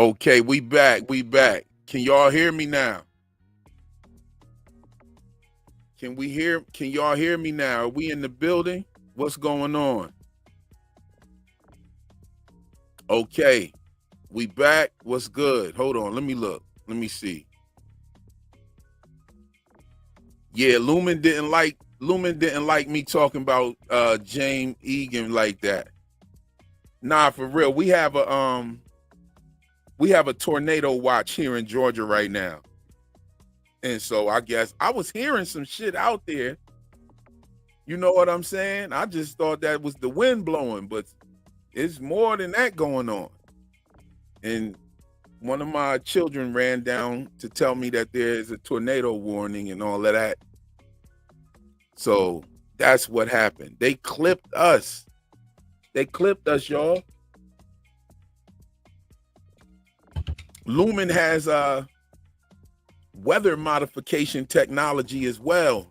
Okay, we back. We back. Can y'all hear me now? Can y'all hear me now? Are we in the building? What's going on? Okay, we back. What's good? Hold on. Let me look. Let me see. Yeah, Lumen didn't like me talking about James Egan like that. Nah, for real. We have a tornado watch here in Georgia right now. And so I guess I was hearing some shit out there. You know what I'm saying? I just thought that was the wind blowing, but it's more than that going on. And one of my children ran down to tell me that there is a tornado warning and all of that. So that's what happened. They clipped us. They clipped us, y'all. Lumen has weather modification technology as well.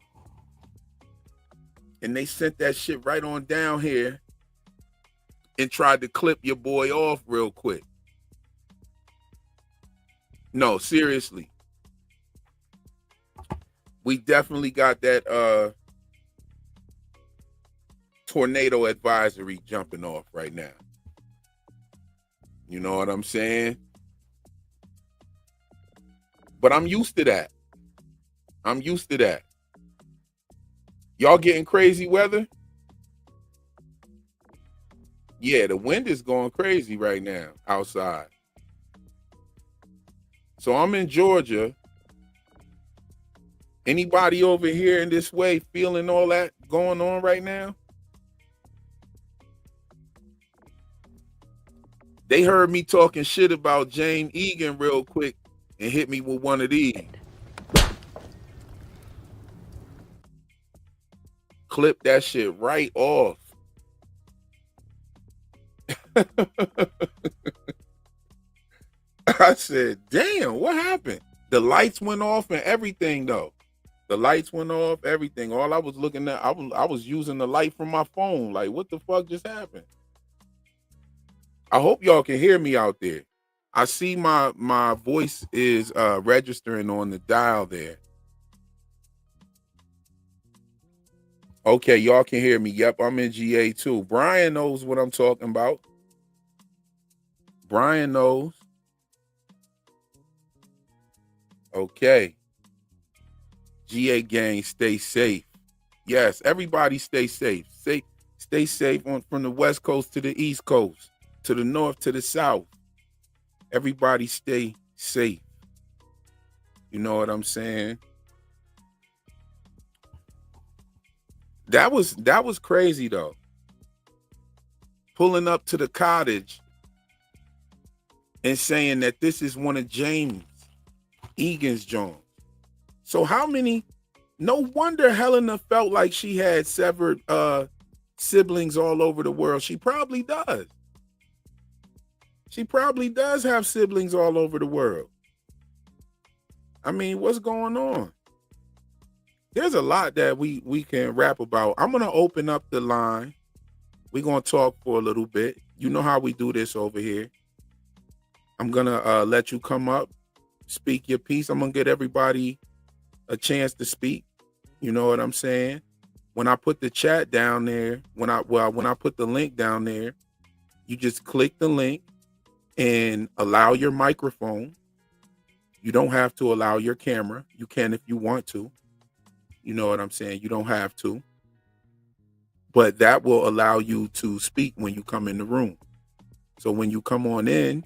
And they sent that shit right on down here and tried to clip your boy off real quick. No, seriously. We definitely got that tornado advisory jumping off right now. You know what I'm saying? But I'm used to that. I'm used to that. Y'all getting crazy weather? Yeah, the wind is going crazy right now outside. So I'm in Georgia. Anybody over here in this way feeling all that going on right now? They heard me talking shit about James Egan real quick and hit me with one of these. Clip that shit right off. I said, damn, what happened? The lights went off and everything though. The lights went off, everything. All I was looking at, I was using the light from my phone. Like, what the fuck just happened? I hope y'all can hear me out there. I see my voice is registering on the dial there. Okay, y'all can hear me. Yep, I'm in GA too. Brian knows what I'm talking about. Brian knows. Okay. GA gang, stay safe. Yes, everybody stay safe. Stay safe from the West Coast to the East Coast, to the North to the South. Everybody stay safe. You know what I'm saying? That was crazy though. Pulling up to the cottage and saying that this is one of James Egan's Jones. So how many? No wonder Helena felt like she had severed siblings all over the world. She probably does. She probably does have siblings all over the world. I mean, what's going on? There's a lot that we can rap about. I'm going to open up the line. We're going to talk for a little bit. You know how we do this over here. I'm going to let you come up, speak your piece. I'm going to get everybody a chance to speak. You know what I'm saying? When I put the chat down there, when I put the link down there, you just click the link and allow your microphone. You don't have to allow your camera. You can if you want to. You know what I'm saying? You don't have to. But that will allow you to speak when you come in the room. So when you come on in,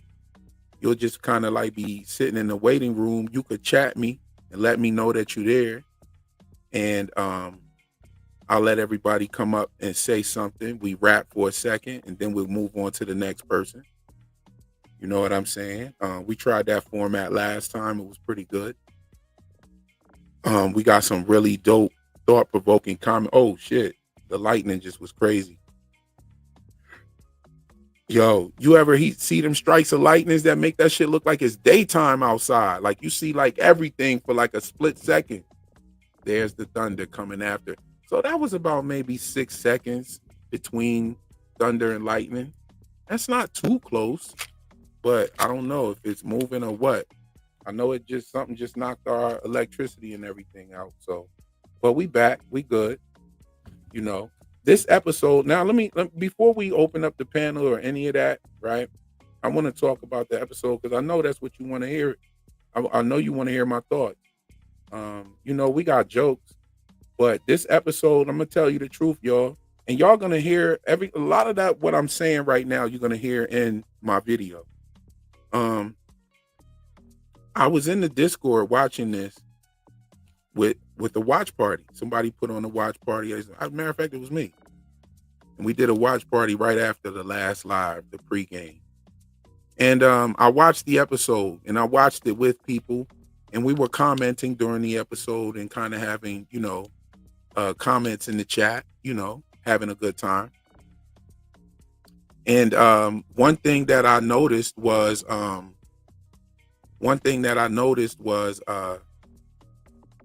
you'll just kind of like be sitting in the waiting room. You could chat me and let me know that you're there. And I'll let everybody come up and say something. We rap for a second and then we'll move on to the next person. You know what I'm saying? We tried that format last time. It was pretty good. We got some really dope, thought-provoking comment. Oh, shit. The lightning just was crazy. Yo, you ever see them strikes of lightnings that make that shit look like it's daytime outside? Like you see like everything for like a split second. There's the thunder coming after. So that was about maybe 6 seconds between thunder and lightning. That's not too close. but I don't know if it's moving or what. I know it just something just knocked our electricity and everything out. So, but we back, we good. You know, this episode. Now, before we open up the panel or any of that, right? I want to talk about the episode because I know that's what you want to hear. I know you want to hear my thoughts. We got jokes, but this episode, I'm gonna tell you the truth, y'all, and y'all gonna hear a lot of that. What I'm saying right now, you're gonna hear in my video. I was in the Discord watching this with the watch party. Somebody put on a watch party. As a matter of fact, it was me, and we did a watch party right after the last live, the pregame. And I watched the episode, and I watched it with people, and we were commenting during the episode and kind of having, comments in the chat, having a good time. And one thing that I noticed was a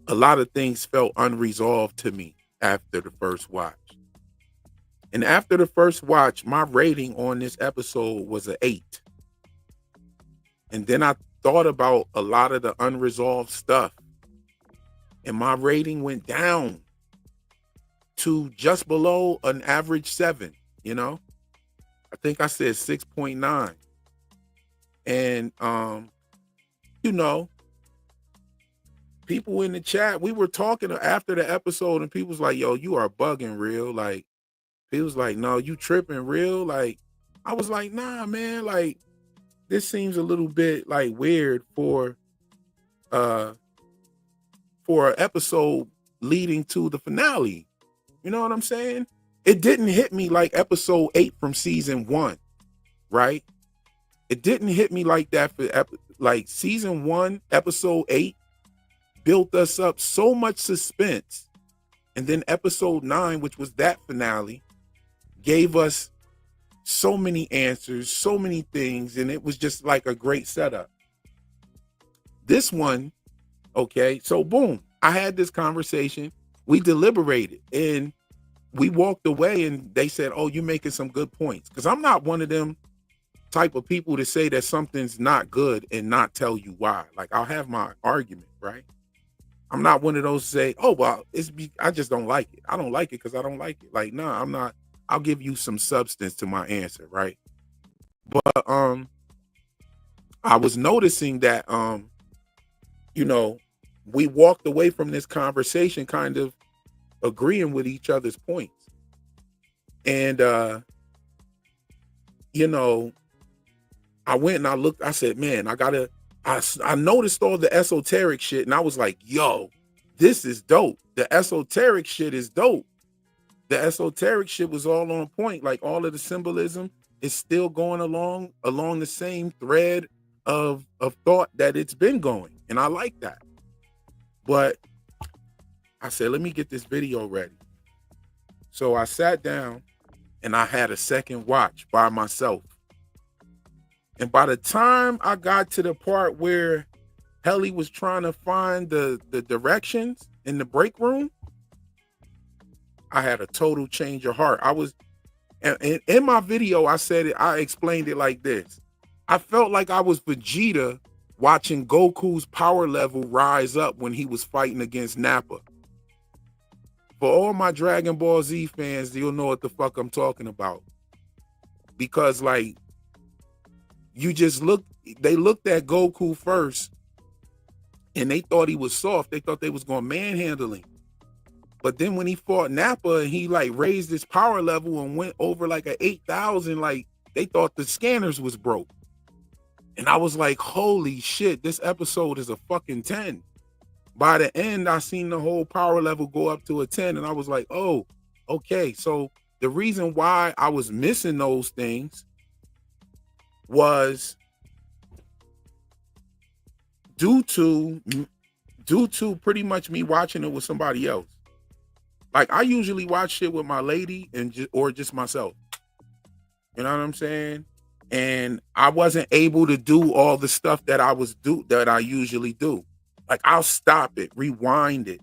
lot of things felt unresolved to me after the first watch. And after the first watch, my rating on this episode was an 8. And then I thought about a lot of the unresolved stuff, and my rating went down to just below an average 7. I think I said 6.9. And people in the chat, we were talking after the episode, and people was like, yo, you are bugging, real. Like, he was like, no, you tripping, real. Like, I was like, nah, man, like, this seems a little bit like weird for an episode leading to the finale. You know what I'm saying? It didn't hit me like episode 8 from season 1, right? It didn't hit me like that for like season 1, episode 8 built us up so much suspense. And then episode 9, which was that finale, gave us so many answers, so many things, and it was just like a great setup. This one, okay, so boom, I had this conversation, we deliberated, and we walked away, and they said, oh, you're making some good points. Because I'm not one of them type of people to say that something's not good and not tell you why. Like, I'll have my argument, right? I'm not one of those to say, oh, well, I just don't like it. I don't like it because I don't like it. Like, no, I'm not. I'll give you some substance to my answer, right? But I was noticing that we walked away from this conversation kind of agreeing with each other's points. And I went and I looked, I said, man, I noticed all the esoteric shit, and I was like, yo, this is dope. The esoteric shit is dope. The esoteric shit was all on point. Like, all of the symbolism is still going along the same thread of thought that it's been going. And I like that. But I said, let me get this video ready. So I sat down and I had a second watch by myself. And by the time I got to the part where Helly was trying to find the directions in the break room, I had a total change of heart. I was, and in my video, I explained it like this. I felt like I was Vegeta watching Goku's power level rise up when he was fighting against Nappa. For all my Dragon Ball Z fans, you'll know what the fuck I'm talking about. Because, like, they looked at Goku first and they thought he was soft. They thought they was going to manhandle him. But then when he fought Nappa and he like raised his power level and went over like a 8,000, like, they thought the scanners was broke. And I was like, holy shit, this episode is a fucking 10. By the end, I seen the whole power level go up to a 10. And I was like, oh, okay. So the reason why I was missing those things was due to pretty much me watching it with somebody else. Like, I usually watch shit with my lady or just myself. You know what I'm saying? And I wasn't able to do all the stuff that I usually do. Like, I'll stop it, rewind it,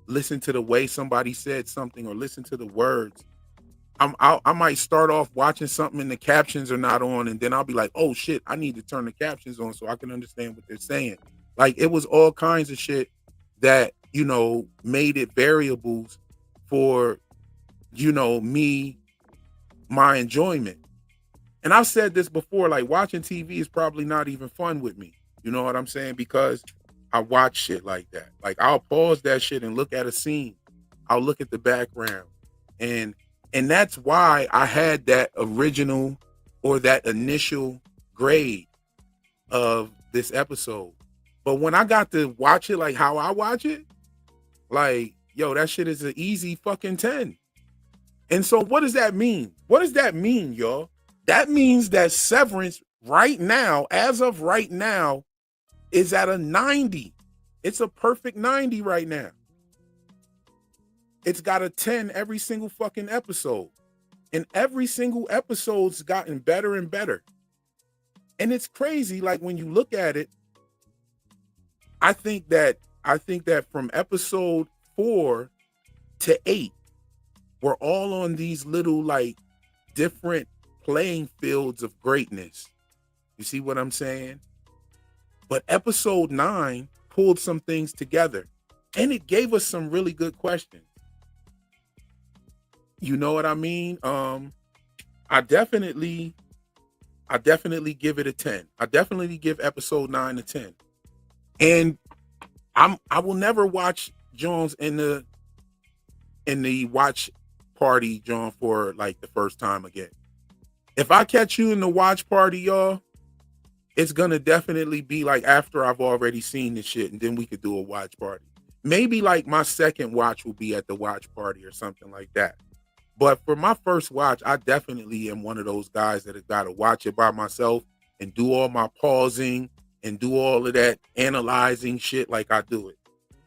listen to the way somebody said something or listen to the words. I might start off watching something and the captions are not on, and then I'll be like, oh shit, I need to turn the captions on so I can understand what they're saying. Like it was all kinds of shit that, made it variables for, me, my enjoyment. And I've said this before, like watching TV is probably not even fun with me. You know what I'm saying? Because I watch shit like that. Like I'll pause that shit and look at a scene. I'll look at the background. And and that's why I had that original or that initial grade of this episode. But when I got to watch it like how I watch it, like, yo, that shit is an easy fucking 10. And so what does that mean? What does that mean, y'all? That means that Severance right now, as of right now, is at a 90. It's a perfect 90 right now. It's got a 10 every single fucking episode. And every single episode's gotten better and better. And it's crazy, like when you look at it, I think that from episode 4 to 8, we're all on these little like different playing fields of greatness. You see what I'm saying? But episode 9 pulled some things together and it gave us some really good questions. You know what I mean? I definitely give it a 10. I definitely give episode 9 a 10. And I will never watch Jones in the watch party, John, for like the first time again. If I catch you in the watch party, y'all, it's gonna definitely be like after I've already seen the shit, and then we could do a watch party. Maybe like my second watch will be at the watch party or something like that. But for my first watch, I definitely am one of those guys that have got to watch it by myself and do all my pausing and do all of that analyzing shit like I do it.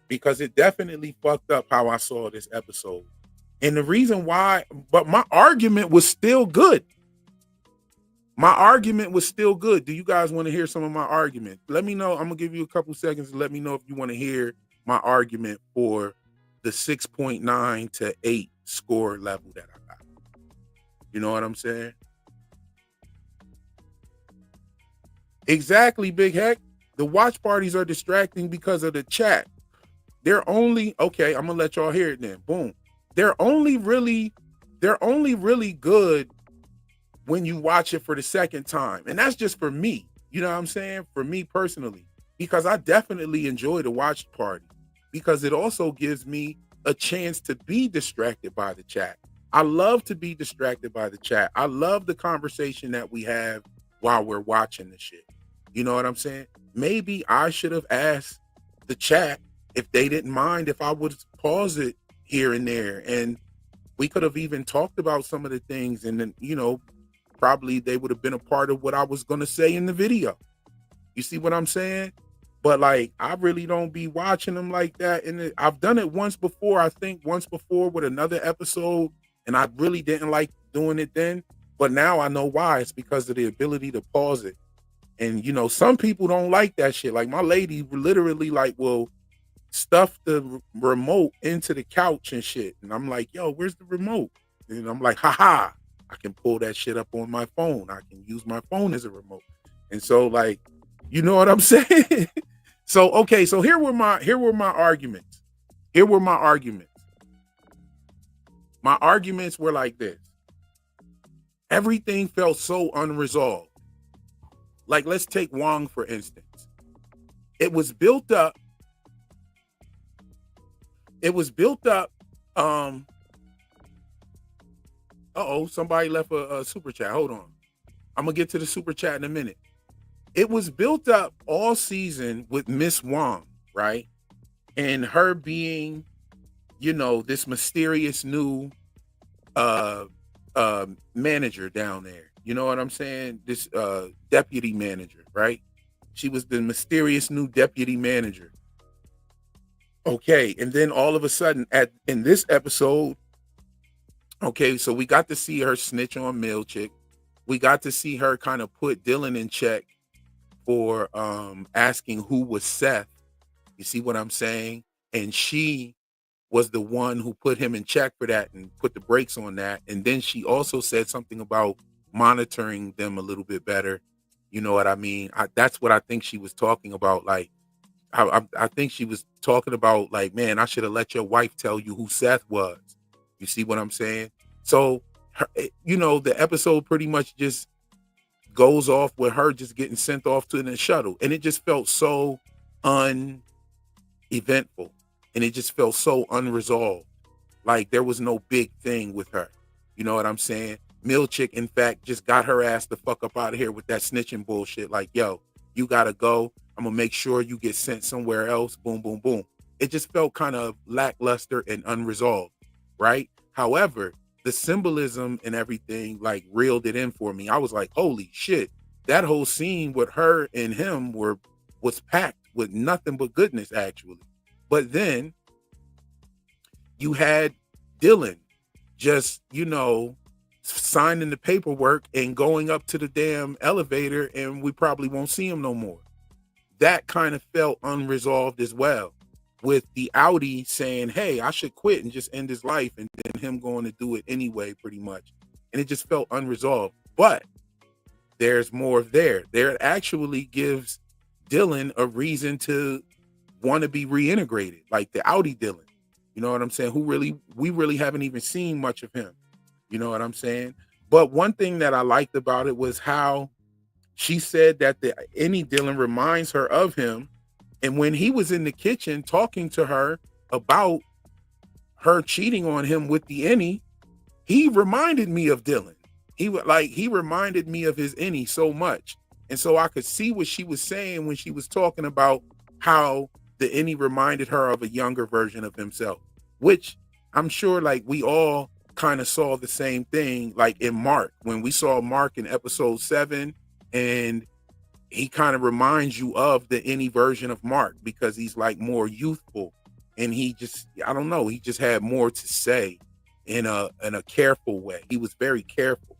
Because it definitely fucked up how I saw this episode. And the reason why, but my argument was still good. My argument was still good. Do you guys want to hear some of my argument? Let me know. I'm going to give you a couple seconds to let me know if you want to hear my argument for the 6.9 to 8 score level that I got. You know what I'm saying? Exactly, Big Heck. The watch parties are distracting because of the chat. They're only, okay, I'm going to let y'all hear it then. Boom. They're only really good when you watch it for the second time. And that's just for me. You know what I'm saying? For me personally, because I definitely enjoy the watch party because it also gives me a chance to be distracted by the chat. I love to be distracted by the chat. I love the conversation that we have while we're watching the shit. You know what I'm saying? Maybe I should have asked the chat if they didn't mind if I would pause it here and there. And we could have even talked about some of the things and then, probably they would have been a part of what I was going to say in the video. You see what I'm saying? But like, I really don't be watching them like that. And I've done it once before, I think once before with another episode. And I really didn't like doing it then. But now I know why. It's because of the ability to pause it. And, some people don't like that shit. Like my lady literally like will stuff the remote into the couch and shit. And I'm like, yo, where's the remote? And I'm like, haha, I can pull that shit up on my phone. I can use my phone as a remote. And so like, you know what I'm saying? So, okay. So here were my arguments. My arguments were like this. Everything felt so unresolved. Like, let's take Wong, for instance. It was built up. Somebody left a super chat. Hold on. I'm going to get to the super chat in a minute. It was built up all season with Miss Wong, right? And her being, this mysterious new manager down there. You know what I'm saying? This deputy manager, right? She was the mysterious new deputy manager. Okay, and then all of a sudden in this episode, okay, so we got to see her snitch on Milchick. We got to see her kind of put Dylan in check for asking who was Seth. You see what I'm saying? And she was the one who put him in check for that and put the brakes on that. And then she also said something about monitoring them a little bit better. You know what I mean? That's what I think she was talking about. Like, I think she was talking about, like, man, I should have let your wife tell you who Seth was. You see what I'm saying? So, the episode pretty much just goes off with her just getting sent off to the shuttle. And it just felt so uneventful. And it just felt so unresolved. Like there was no big thing with her. You know what I'm saying? Milchick, in fact, just got her ass the fuck up out of here with that snitching bullshit. Like, yo, you gotta go. I'm gonna make sure you get sent somewhere else. Boom, boom, boom. It just felt kind of lackluster and unresolved, right? However, the symbolism and everything like reeled it in for me. I was like, holy shit, that whole scene with her and him was packed with nothing but goodness, actually. But then you had Dylan just, signing the paperwork and going up to the damn elevator, and we probably won't see him no more. That kind of felt unresolved as well, with the Audi saying, hey, I should quit and just end his life, and then him going to do it anyway, pretty much. And it just felt unresolved. But there's more there. There actually gives Dylan a reason to want to be reintegrated, like the Audi Dylan. You know what I'm saying? We really haven't even seen much of him. You know what I'm saying? But one thing that I liked about it was how she said that the any Dylan reminds her of him. And when he was in the kitchen talking to her about her cheating on him with the any, he reminded me of Dylan. He reminded me of his any so much. And so I could see what she was saying when she was talking about how the any reminded her of a younger version of himself, which I'm sure like we all kind of saw the same thing, like in Mark, when we saw Mark in episode 7, and he kind of reminds you of the any version of Mark because he's like more youthful, and he just, I don't know, he just had more to say in a careful way. He was very careful,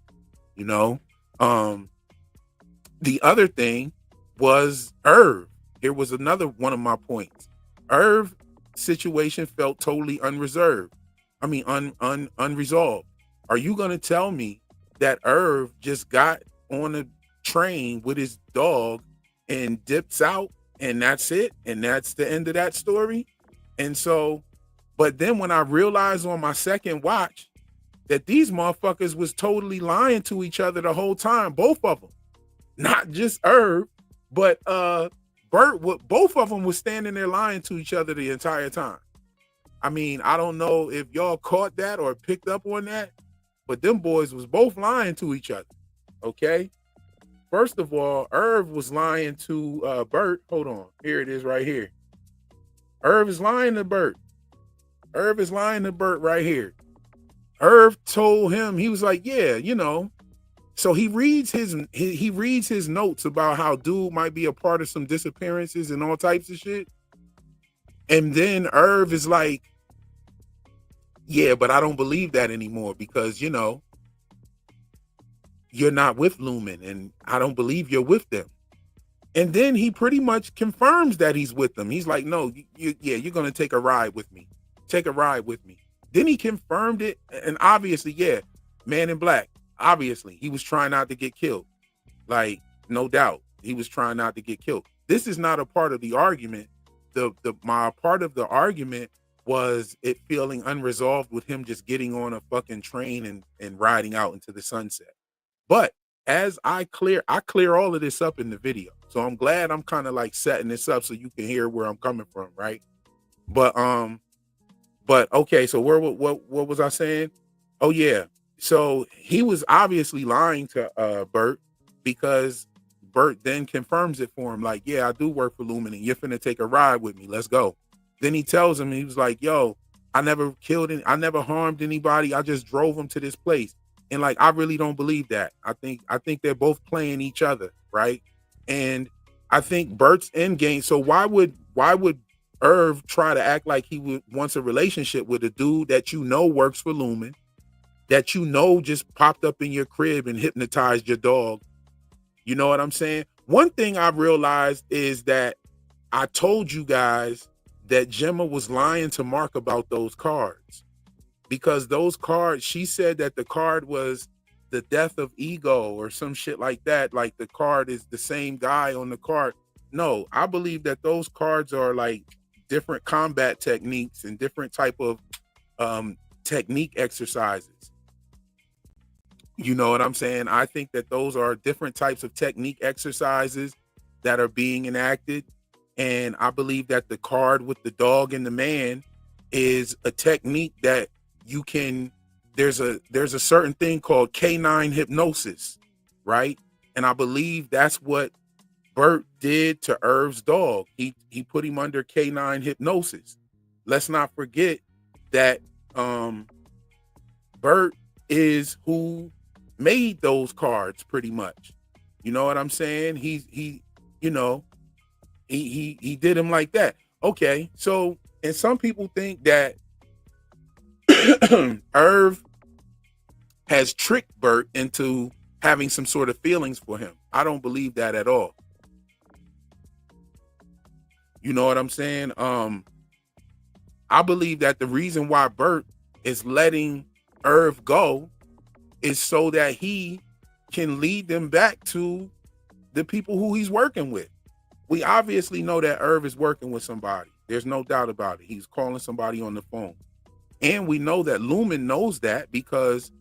The other thing was Irv. Here was another one of my points. Irv situation felt totally unresolved. Are you going to tell me that Irv just got on a train with his dog and dips out and that's it? And that's the end of that story? And so, but then when I realized on my second watch that these motherfuckers was totally lying to each other the whole time, both of them, not just Irv, but Bert, both of them was standing there lying to each other the entire time. I mean, I don't know if y'all caught that or picked up on that, but them boys was both lying to each other. Okay. First of all, Irv was lying to Bert. Hold on. Here it is right here. Irv is lying to Bert. Irv is lying to Bert right here. Irv told him, he was like, yeah, So he reads his notes about how dude might be a part of some disappearances and all types of shit. And then Irv is like, yeah, but I don't believe that anymore because, you're not with Lumen and I don't believe you're with them. And then he pretty much confirms that he's with them. He's like, no, you're going to take a ride with me. Take a ride with me. Then he confirmed it. And obviously, yeah, Man in Black, obviously he was trying not to get killed. Like, no doubt he was trying not to get killed. This is not a part of the argument. My part of the argument was it feeling unresolved with him just getting on a fucking train and riding out into the sunset. But as I clear all of this up in the video. So I'm glad I'm kind of like setting this up so you can hear where I'm coming from, right? But okay, so what was I saying? Oh yeah. So he was obviously lying to Bert because Bert then confirms it for him, like, yeah, I do work for Lumen and you're finna take a ride with me. Let's go. Then he tells him, he was like, yo, I never harmed anybody. I just drove him to this place. And like, I really don't believe that. I think they're both playing each other, right? And I think Bert's end game. So why would Irv try to act like he wants a relationship with a dude that works for Lumen, that just popped up in your crib and hypnotized your dog? You know what I'm saying? One thing I realized is that I told you guys that Gemma was lying to Mark about those cards, because those cards, she said that the card was the death of ego or some shit like that. Like the card is the same guy on the card. No, I believe that those cards are like different combat techniques and different type of technique exercises. You know what I'm saying? I think that those are different types of technique exercises that are being enacted. And I believe that the card with the dog and the man is a technique that you can, there's a certain thing called canine hypnosis, right? And I believe that's what Bert did to Irv's dog. He put him under canine hypnosis. Let's not forget that Bert is who made those cards pretty much. You know what I'm saying? He you know, he did him like that. Okay, so, and some people think that Irv has tricked Bert into having some sort of feelings for him. I don't believe that at all. You know what I'm saying? I believe that the reason why Bert is letting Irv go is so that he can lead them back to the people who he's working with. We obviously know that Irv is working with somebody. There's no doubt about it. He's calling somebody on the phone. And we know that Lumen knows that because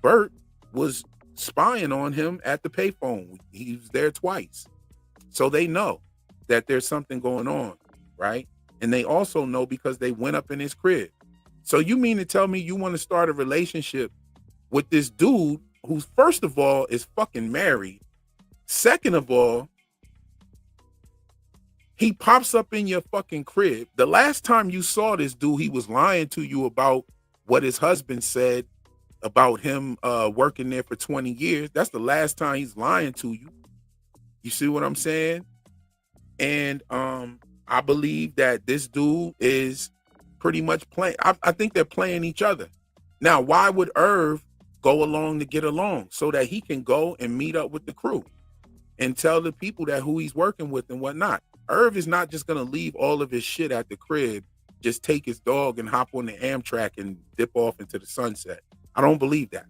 Bert was spying on him at the payphone. He was there twice. So they know that there's something going on, right? And they also know because they went up in his crib. So you mean to tell me you want to start a relationship with this dude who, first of all, is fucking married. Second of all, he pops up in your fucking crib. The last time you saw this dude, he was lying to you about what his husband said about him working there for 20 years. That's the last time he's lying to you. You see what I'm saying? And I believe that this dude is pretty much playing. I think they're playing each other. Now, why would Irv go along to get along? So that he can go and meet up with the crew and tell the people that who he's working with and whatnot. Irv is not just going to leave all of his shit at the crib, just take his dog and hop on the Amtrak and dip off into the sunset. I don't believe that.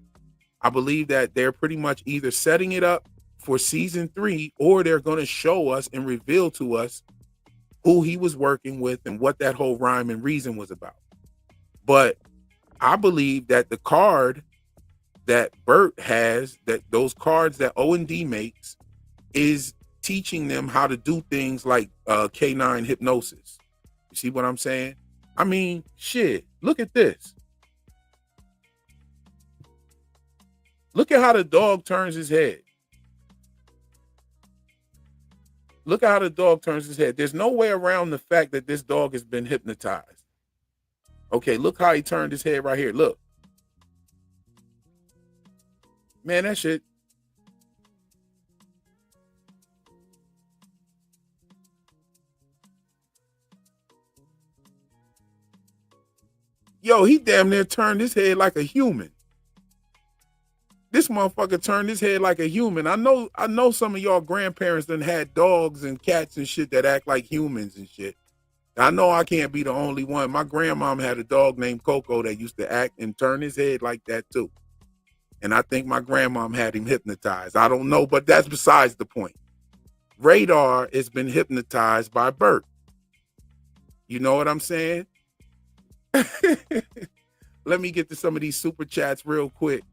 I believe that they're pretty much either setting it up for season 3 or they're going to show us and reveal to us who he was working with and what that whole rhyme and reason was about. But I believe that the card that Bert has, that those cards that O&D makes, is teaching them how to do things like canine hypnosis. You see what I'm saying? I mean, shit, look at this. Look at how the dog turns his head. Look at how the dog turns his head. There's no way around the fact that this dog has been hypnotized. Okay, look how he turned his head right here. Look. Man, that shit. Yo, he damn near turned his head like a human. This motherfucker turned his head like a human. I know some of y'all grandparents done had dogs and cats and shit that act like humans and shit. I know I can't be the only one. My grandmom had a dog named Coco that used to act and turn his head like that too. And I think my grandmom had him hypnotized. I don't know, but that's besides the point. Radar has been hypnotized by Bert. You know what I'm saying? Let me get to some of these super chats real quick.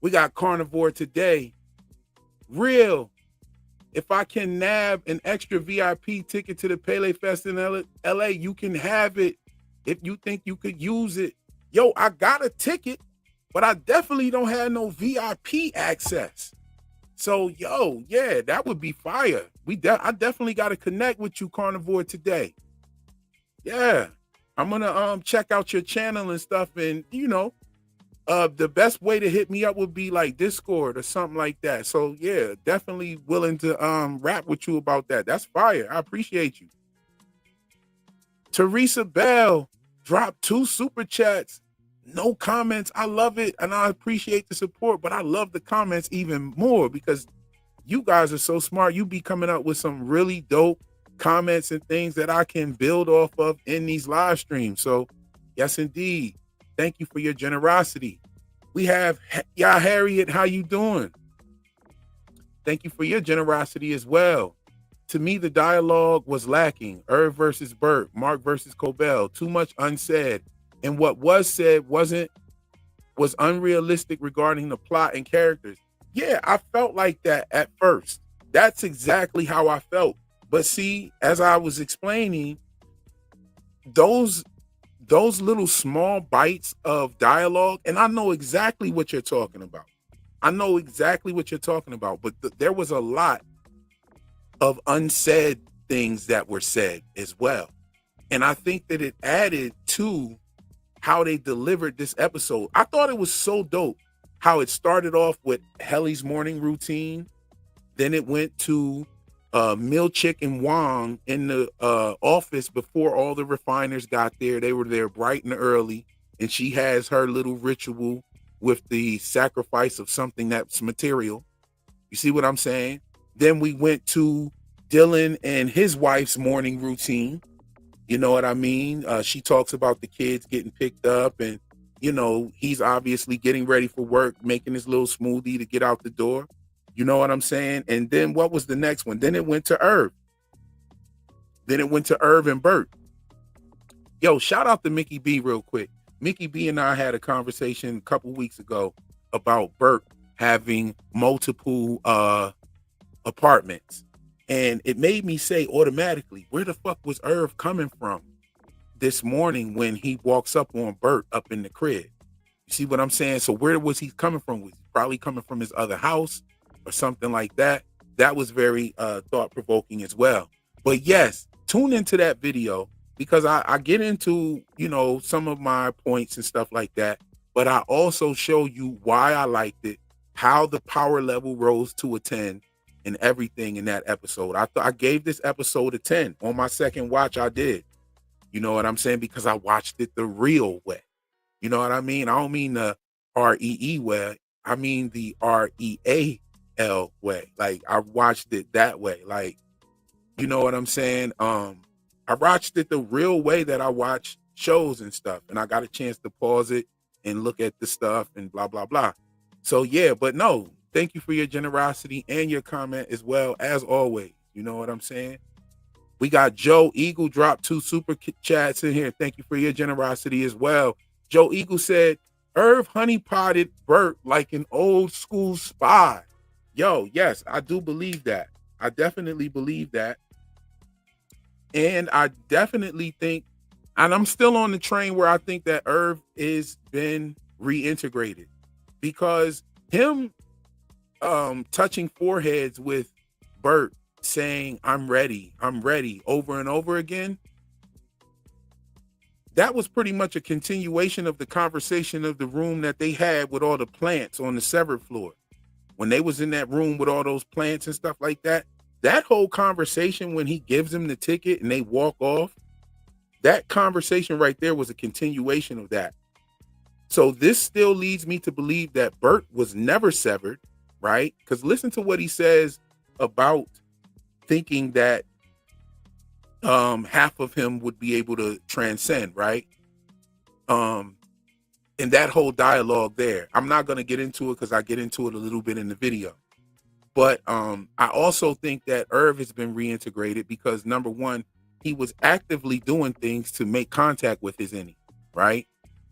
We got Carnivore today. Real. If I can nab an extra VIP ticket to the Pele Fest in LA, you can have it if you think you could use it. Yo, I got a ticket, but I definitely don't have no VIP access. So, yo, yeah, that would be fire. I definitely got to connect with you, Carnivore, today. Yeah, I'm going to check out your channel and stuff. And, you know, the best way to hit me up would be like Discord or something like that. So, yeah, definitely willing to rap with you about that. That's fire. I appreciate you. Teresa Bell dropped 2 super chats. No comments. I love it. And I appreciate the support. But I love the comments even more because you guys are so smart. You be coming up with some really dope comments and things that I can build off of in these live streams. So yes, indeed. Thank you for your generosity. We have y'all Harriet. How you doing? Thank you for your generosity as well. To me, the dialogue was lacking. Irv versus Burt, Mark versus Cobell. Too much unsaid. And what was said was unrealistic regarding the plot and characters. Yeah, I felt like that at first. That's exactly how I felt. But see, as I was explaining, those little small bites of dialogue, and I know exactly what you're talking about. I know exactly what you're talking about, but there was a lot of unsaid things that were said as well. And I think that it added to how they delivered this episode. I thought it was so dope how it started off with Helly's morning routine. Then it went to Milchick and Wong in the office before all the refiners got there. They were there bright and early, and she has her little ritual with the sacrifice of something that's material. You see what I'm saying? Then we went to Dylan and his wife's morning routine. You know what I mean? She talks about the kids getting picked up, and you know, he's obviously getting ready for work, making his little smoothie to get out the door. You know what I'm saying? And then what was the next one? Then it went to Irv. Then it went to Irv and Burt. Yo, shout out to Mickey B real quick. Mickey B and I had a conversation a couple weeks ago about Burt having multiple apartments. And it made me say automatically, where the fuck was Irv coming from this morning when he walks up on Burt up in the crib? You see what I'm saying? So where was he coming from? Was he probably coming from his other house or something like that? That was very thought-provoking as well. But yes, tune into that video because I get into, you know, some of my points and stuff like that. But I also show you why I liked it, how the power level rose to a 10 and everything in that episode. I gave this episode a 10. On my second watch, I did. You know what I'm saying? Because I watched it the real way. You know what I mean? I don't mean the REE way. I mean the REAL way. Like, I watched it that way. Like, you know what I'm saying? I watched it the real way that I watch shows and stuff. And I got a chance to pause it and look at the stuff and blah, blah, blah. So, yeah, but no, thank you for your generosity and your comment as well, as always. You know what I'm saying? We got Joe Eagle dropped 2 super chats in here. Thank you for your generosity as well. Joe Eagle said, Irv honeypotted Burt like an old school spy. Yo, yes, I do believe that. I definitely believe that. And I definitely think, and I'm still on the train where I think that Irv is been reintegrated, because him touching foreheads with Burt saying, I'm ready over and over again. That was pretty much a continuation of the conversation of the room that they had with all the plants on the severed floor. When they was in that room with all those plants and stuff like that, that whole conversation when he gives them the ticket and they walk off, that conversation right there was a continuation of that. So this still leads me to believe that Burt was never severed, right? Because listen to what he says about thinking that half of him would be able to transcend, right? And that whole dialogue there, I'm not going to get into it because I get into it a little bit in the video. But I also think that Irv has been reintegrated because, number one, he was actively doing things to make contact with his innie, right?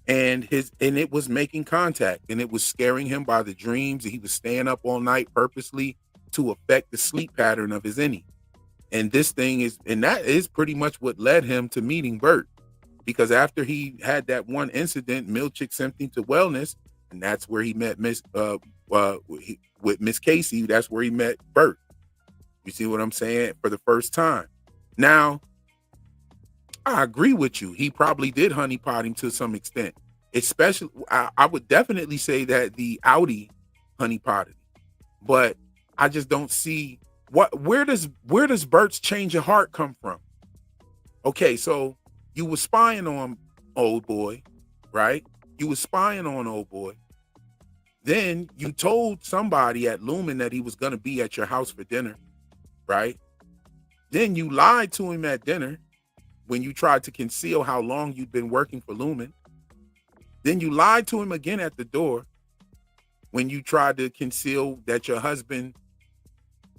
And it was making contact, and it was scaring him by the dreams. He was staying up all night purposely to affect the sleep pattern of his innie. And that is pretty much what led him to meeting Burt, because after he had that one incident, Milchick sent him to wellness, and that's where he met with Miss Casey. That's where he met Burt. You see what I'm saying? For the first time. Now, I agree with you. He probably did honeypot him to some extent. Especially, I would definitely say that the Audi honeypotted him. But I just don't see where does Burt's change of heart come from? Okay, so you were spying on old boy, right? You were spying on old boy. Then you told somebody at Lumen that he was going to be at your house for dinner, right? Then you lied to him at dinner when you tried to conceal how long you'd been working for Lumen. Then you lied to him again at the door when you tried to conceal that your husband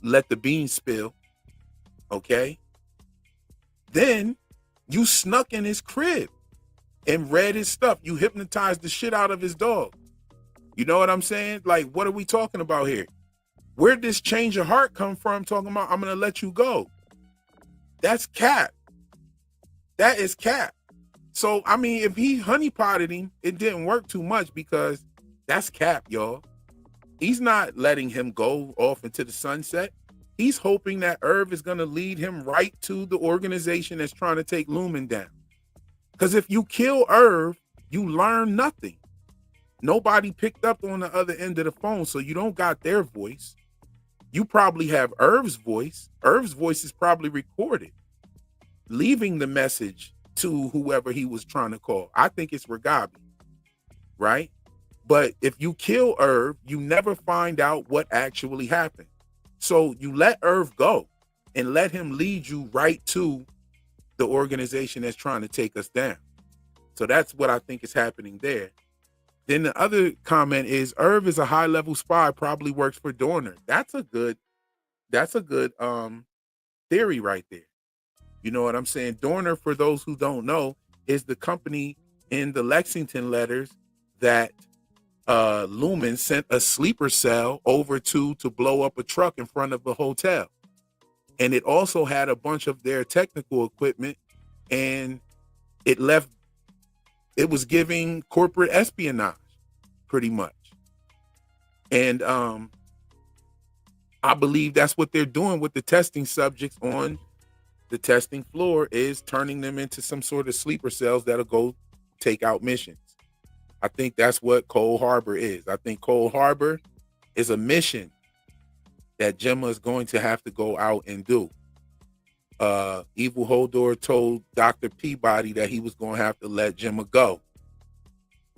let the beans spill. Okay. Then you snuck in his crib and read his stuff. You hypnotized the shit out of his dog. You know what I'm saying? Like, what are we talking about here? Where'd this change of heart come from talking about, I'm going to let you go? That's cap. That is cap. So, I mean, if he honeypotted him, it didn't work too much because that's cap, y'all. He's not letting him go off into the sunset. He's hoping that Irv is going to lead him right to the organization that's trying to take Lumen down. Because if you kill Irv, you learn nothing. Nobody picked up on the other end of the phone, so you don't got their voice. You probably have Irv's voice. Irv's voice is probably recorded, leaving the message to whoever he was trying to call. I think it's Regabi, right? But if you kill Irv, you never find out what actually happened. So you let Irv go and let him lead you right to the organization that's trying to take us down. So that's what I think is happening there. Then the other comment is Irv is a high-level spy, probably works for Dorner. That's a good theory right there. You know what I'm saying? Dorner, for those who don't know, is the company in the Lexington letters that Lumen sent a sleeper cell over to blow up a truck in front of a hotel. And it also had a bunch of their technical equipment, and it was giving corporate espionage pretty much. And I believe that's what they're doing with the testing subjects on the testing floor, is turning them into some sort of sleeper cells that'll go take out missions. I think that's what Cold Harbor is. I think Cold Harbor is a mission that Gemma is going to have to go out and do. Evil Hodor told Dr. Peabody that he was going to have to let Gemma go.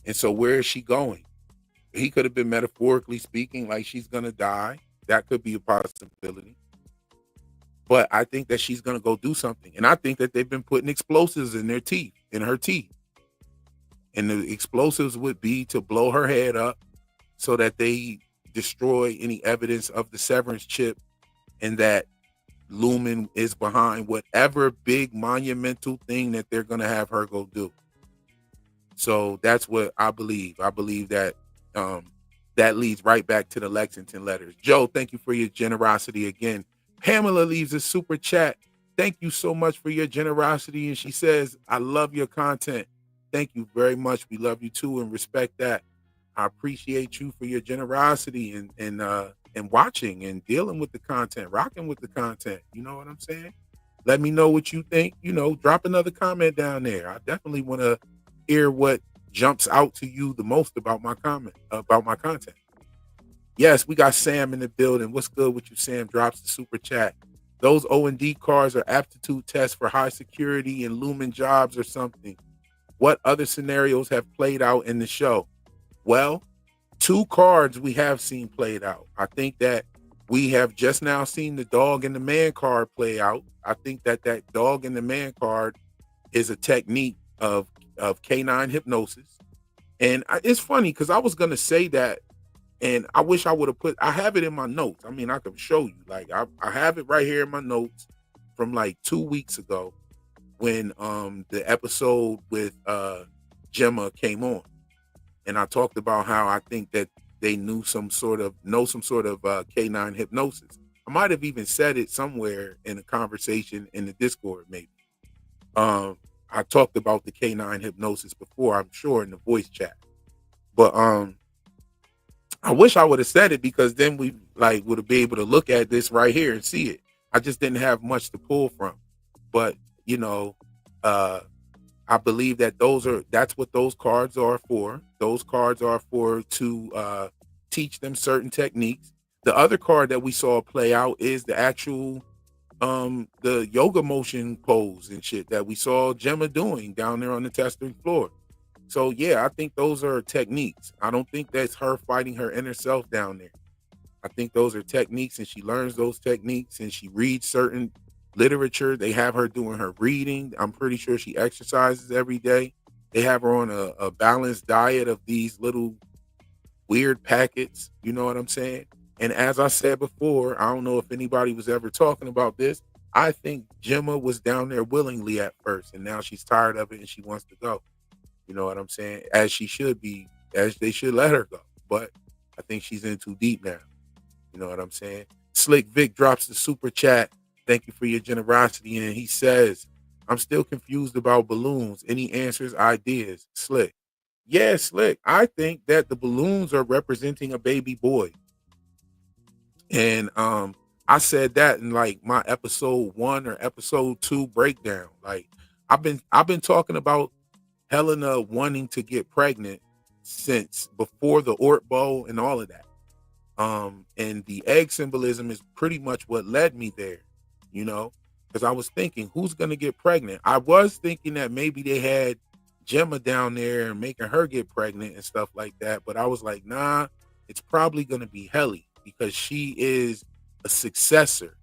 And so where is she going? He could have been metaphorically speaking like she's going to die. That could be a possibility. But I think that she's going to go do something. And I think that they've been putting explosives in her teeth. And the explosives would be to blow her head up so that they destroy any evidence of the Severance chip, and that Lumen is behind whatever big monumental thing that they're going to have her go do. So that's what I believe. I believe that that leads right back to the Lexington letters. Joe, thank you for your generosity again. Pamela leaves a super chat. Thank you so much for your generosity. And she says, I love your content. Thank you very much. We love you too and respect that. I appreciate you for your generosity and watching and dealing with the content, rocking with the content. You know what I'm saying? Let me know what you think. You know, drop another comment down there. I definitely want to hear what jumps out to you the most about my content. Yes, we got Sam in the building. What's good with you, Sam? Drops the super chat. Those O&D cards are aptitude tests for high security and Lumen jobs or something. What other scenarios have played out in the show? Well, 2 cards we have seen played out. I think that we have just now seen the dog and the man card play out. I think that dog and the man card is a technique of canine hypnosis. And it's funny because I was going to say that, and I wish I would have I have it in my notes. I mean, I can show you. Like, I have it right here in my notes from like 2 weeks ago when the episode with Gemma came on. And I talked about how I think that they know some sort of canine hypnosis. I might have even said it somewhere in a conversation in the Discord, maybe. I talked about the canine hypnosis before, I'm sure, in the voice chat. But I wish I would have said it, because then we would have been able to look at this right here and see it. I just didn't have much to pull from. But, you know, I believe that that's what those cards are for. Those cards are for to teach them certain techniques. The other card that we saw play out is the actual the yoga motion pose and shit that we saw Gemma doing down there on the testing floor. So yeah, I think those are techniques. I don't think that's her fighting her inner self down there. I think those are techniques, and she learns those techniques, and she reads certain literature. They have her doing her reading. I'm pretty sure she exercises every day. They have her on a balanced diet of these little weird packets. You know what I'm saying? And as I said before, I don't know if anybody was ever talking about this. I think Gemma was down there willingly at first, and now she's tired of it and she wants to go. You know what I'm saying? As she should be, as they should let her go. But I think she's in too deep now. You know what I'm saying? Slick Vic drops the super chat. Thank you for your generosity. And he says, I'm still confused about balloons. Any answers, ideas? Slick. Yeah, Slick. I think that the balloons are representing a baby boy. And I said that in like my episode 1 or episode 2 breakdown. Like I've been talking about Helena wanting to get pregnant since before the Ort Bowl and all of that. And the egg symbolism is pretty much what led me there, you know, because I was thinking, who's going to get pregnant? I was thinking that maybe they had Gemma down there and making her get pregnant and stuff like that. But I was like, nah, it's probably going to be Helly because she is a successor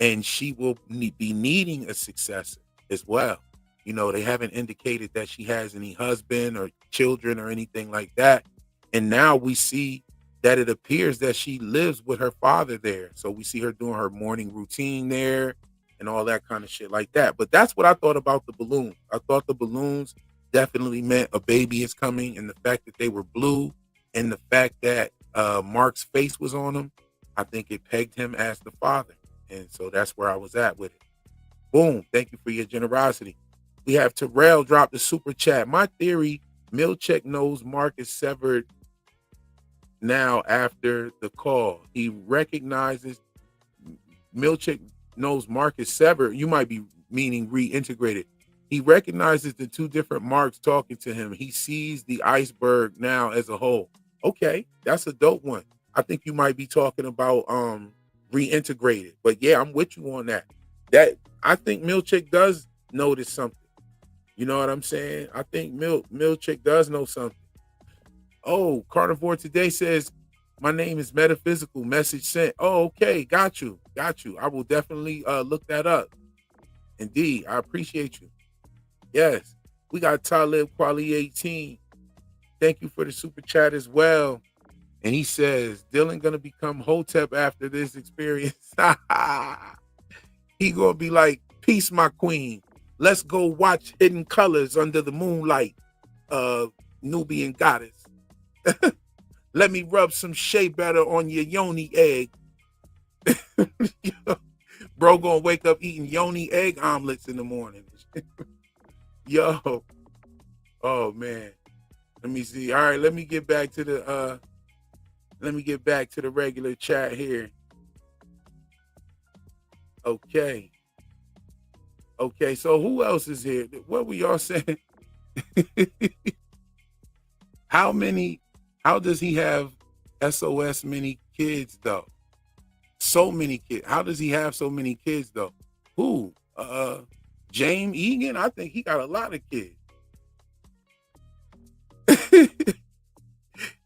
and she will be needing a successor as well. You know, they haven't indicated that she has any husband or children or anything like that. And now we see that it appears that she lives with her father there. So we see her doing her morning routine there and all that kind of shit like that. But that's what I thought about the balloons. I thought the balloons definitely meant a baby is coming, and the fact that they were blue and the fact that Mark's face was on them, I think it pegged him as the father. And so that's where I was at with it. Boom. Thank you for your generosity. We have Terrell drop the super chat. My theory, Milchick knows Mark is severed now after the call. He recognizes Milchick knows Mark is severed. You might be meaning reintegrated. He recognizes the two different Marks talking to him. He sees the iceberg now as a whole. Okay, that's a dope one. I think you might be talking about reintegrated. But yeah, I'm with you on that. That I think Milchick does notice something. You know what I'm saying? I think Milchick does know something. Oh, Carnivore Today says, my name is Metaphysical. Message sent. Oh, okay. Got you. I will definitely look that up. Indeed. I appreciate you. Yes. We got Talib Quali 18. Thank you for the super chat as well. And he says, Dylan gonna become Hotep after this experience. He gonna be like, peace, my queen. Let's go watch Hidden Colors under the moonlight. Nubian goddess. Let me rub some shea butter on your yoni egg. Bro gonna wake up eating yoni egg omelets in the morning. Yo. Oh man. Let me see. All right, let me get back to the regular chat here. Okay. Okay, so who else is here? What were y'all saying? How does he have SOS many kids though? So many kids. How does he have so many kids though? Who? James Egan? I think he got a lot of kids.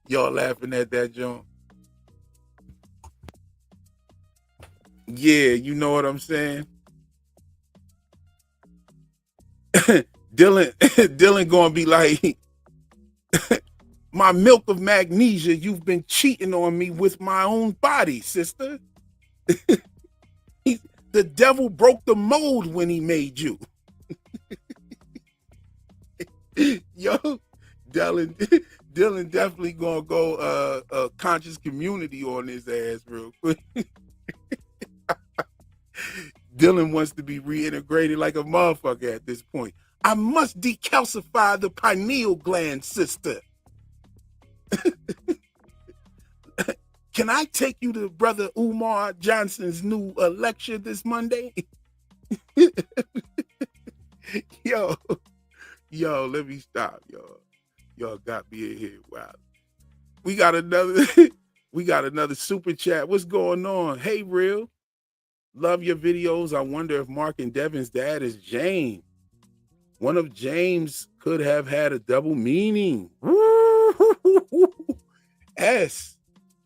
Y'all laughing at that, John? Yeah, you know what I'm saying? Dylan gonna be like, my milk of magnesia, you've been cheating on me with my own body, sister. The devil broke the mold when he made you. Yo, Dylan definitely gonna go conscious community on his ass real quick. Dylan wants to be reintegrated like a motherfucker at this point. I must decalcify the pineal gland, sister. Can I take you to Brother Umar Johnson's new lecture this Monday? Yo, let me stop, y'all. Y'all got me in here. Wow. We got another super chat. What's going on? Hey, Real. Love your videos. I wonder if Mark and Devin's dad is James. One of James could have had a double meaning. S,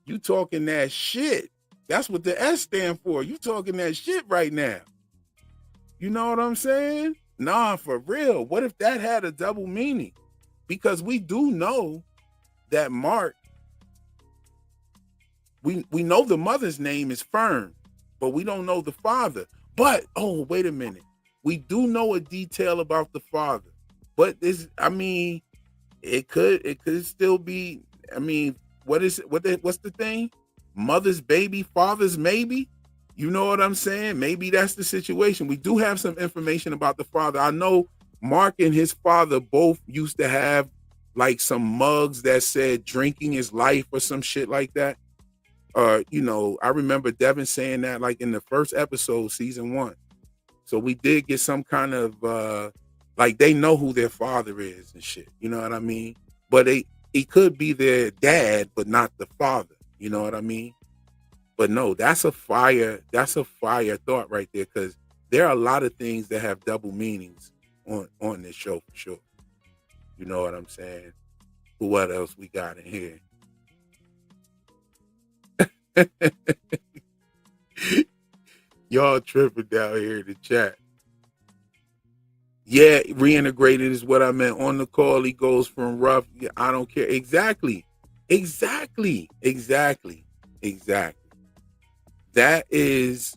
you talking that shit. That's what the S stand for. You talking that shit right now. You know what I'm saying? Nah, for real. What if that had a double meaning? Because we do know that Mark, we know the mother's name is Fern, but we don't know the father. But oh, wait a minute. We do know a detail about the father. But this, I mean, it could still be, I mean, what's the thing? Mother's baby, father's maybe? You know what I'm saying? Maybe that's the situation. We do have some information about the father. I know Mark and his father both used to have like some mugs that said drinking is life or some shit like that. I remember Devin saying that like in the first episode, season 1. So we did get some kind of like they know who their father is and shit. You know what I mean? But he could be their dad, but not the father. You know what I mean? But no, that's a fire thought right there, because there are a lot of things that have double meanings on this show for sure. You know what I'm saying? What else we got in here? Y'all tripping down here in the chat. Yeah, reintegrated is what I meant. On the call, he goes from rough. I don't care. Exactly. That is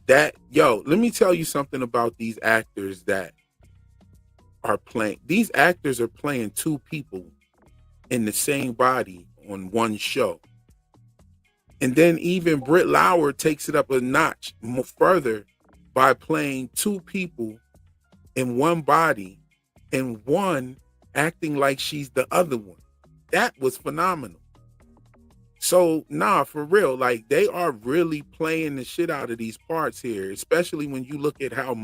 that. Yo, let me tell you something about these actors that are playing. These actors are playing two people in the same body on one show. And then even Britt Lauer takes it up a notch further by playing two people in one body and one acting like she's the other one. That was phenomenal. So, nah, for real, like they are really playing the shit out of these parts here, especially when you look at how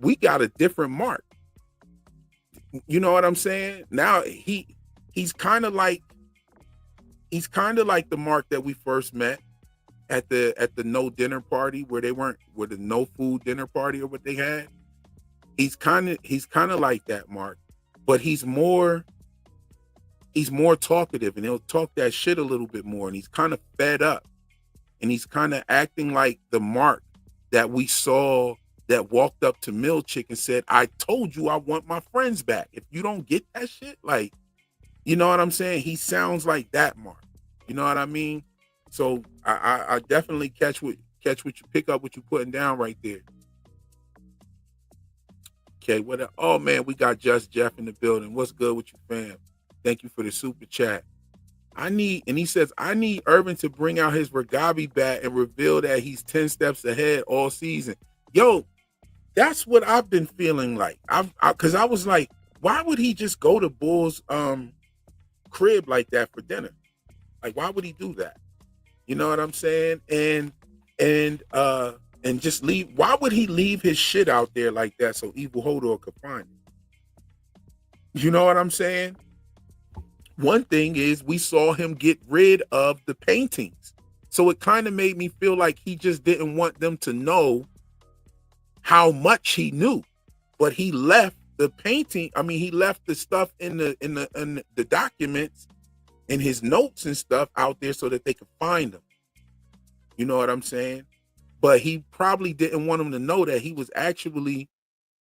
we got a different Mark. You know what I'm saying? Now he's kind of like the Mark that we first met at the no dinner party where the no food dinner party or what they had. He's kind of like that Mark, but he's more talkative and he'll talk that shit a little bit more, and he's kind of fed up, and he's kind of acting like the Mark that we saw that walked up to Milchick and said, "I told you I want my friends back. If you don't get that shit," like, you know what I'm saying? He sounds like that Mark. You know what I mean? So I definitely catch what you pick up what you're putting down right there. Okay, oh man, we got Just Jeff in the building. What's good with you, fam? Thank you for the super chat. He says, I need Urban to bring out his Ragabi bat and reveal that he's 10 steps ahead all season. Yo, that's what I've been feeling like. Cause I was like, why would he just go to Bull's crib like that for dinner? Like, why would he do that? You know what I'm saying? And just leave. Why would he leave his shit out there like that so Evil Hodor could find it? You know what I'm saying? One thing is we saw him get rid of the paintings. So it kind of made me feel like he just didn't want them to know how much he knew. But he left the painting. I mean, he left the stuff in the documents and his notes and stuff out there so that they could find them. You know what I'm saying? But he probably didn't want them to know that he was actually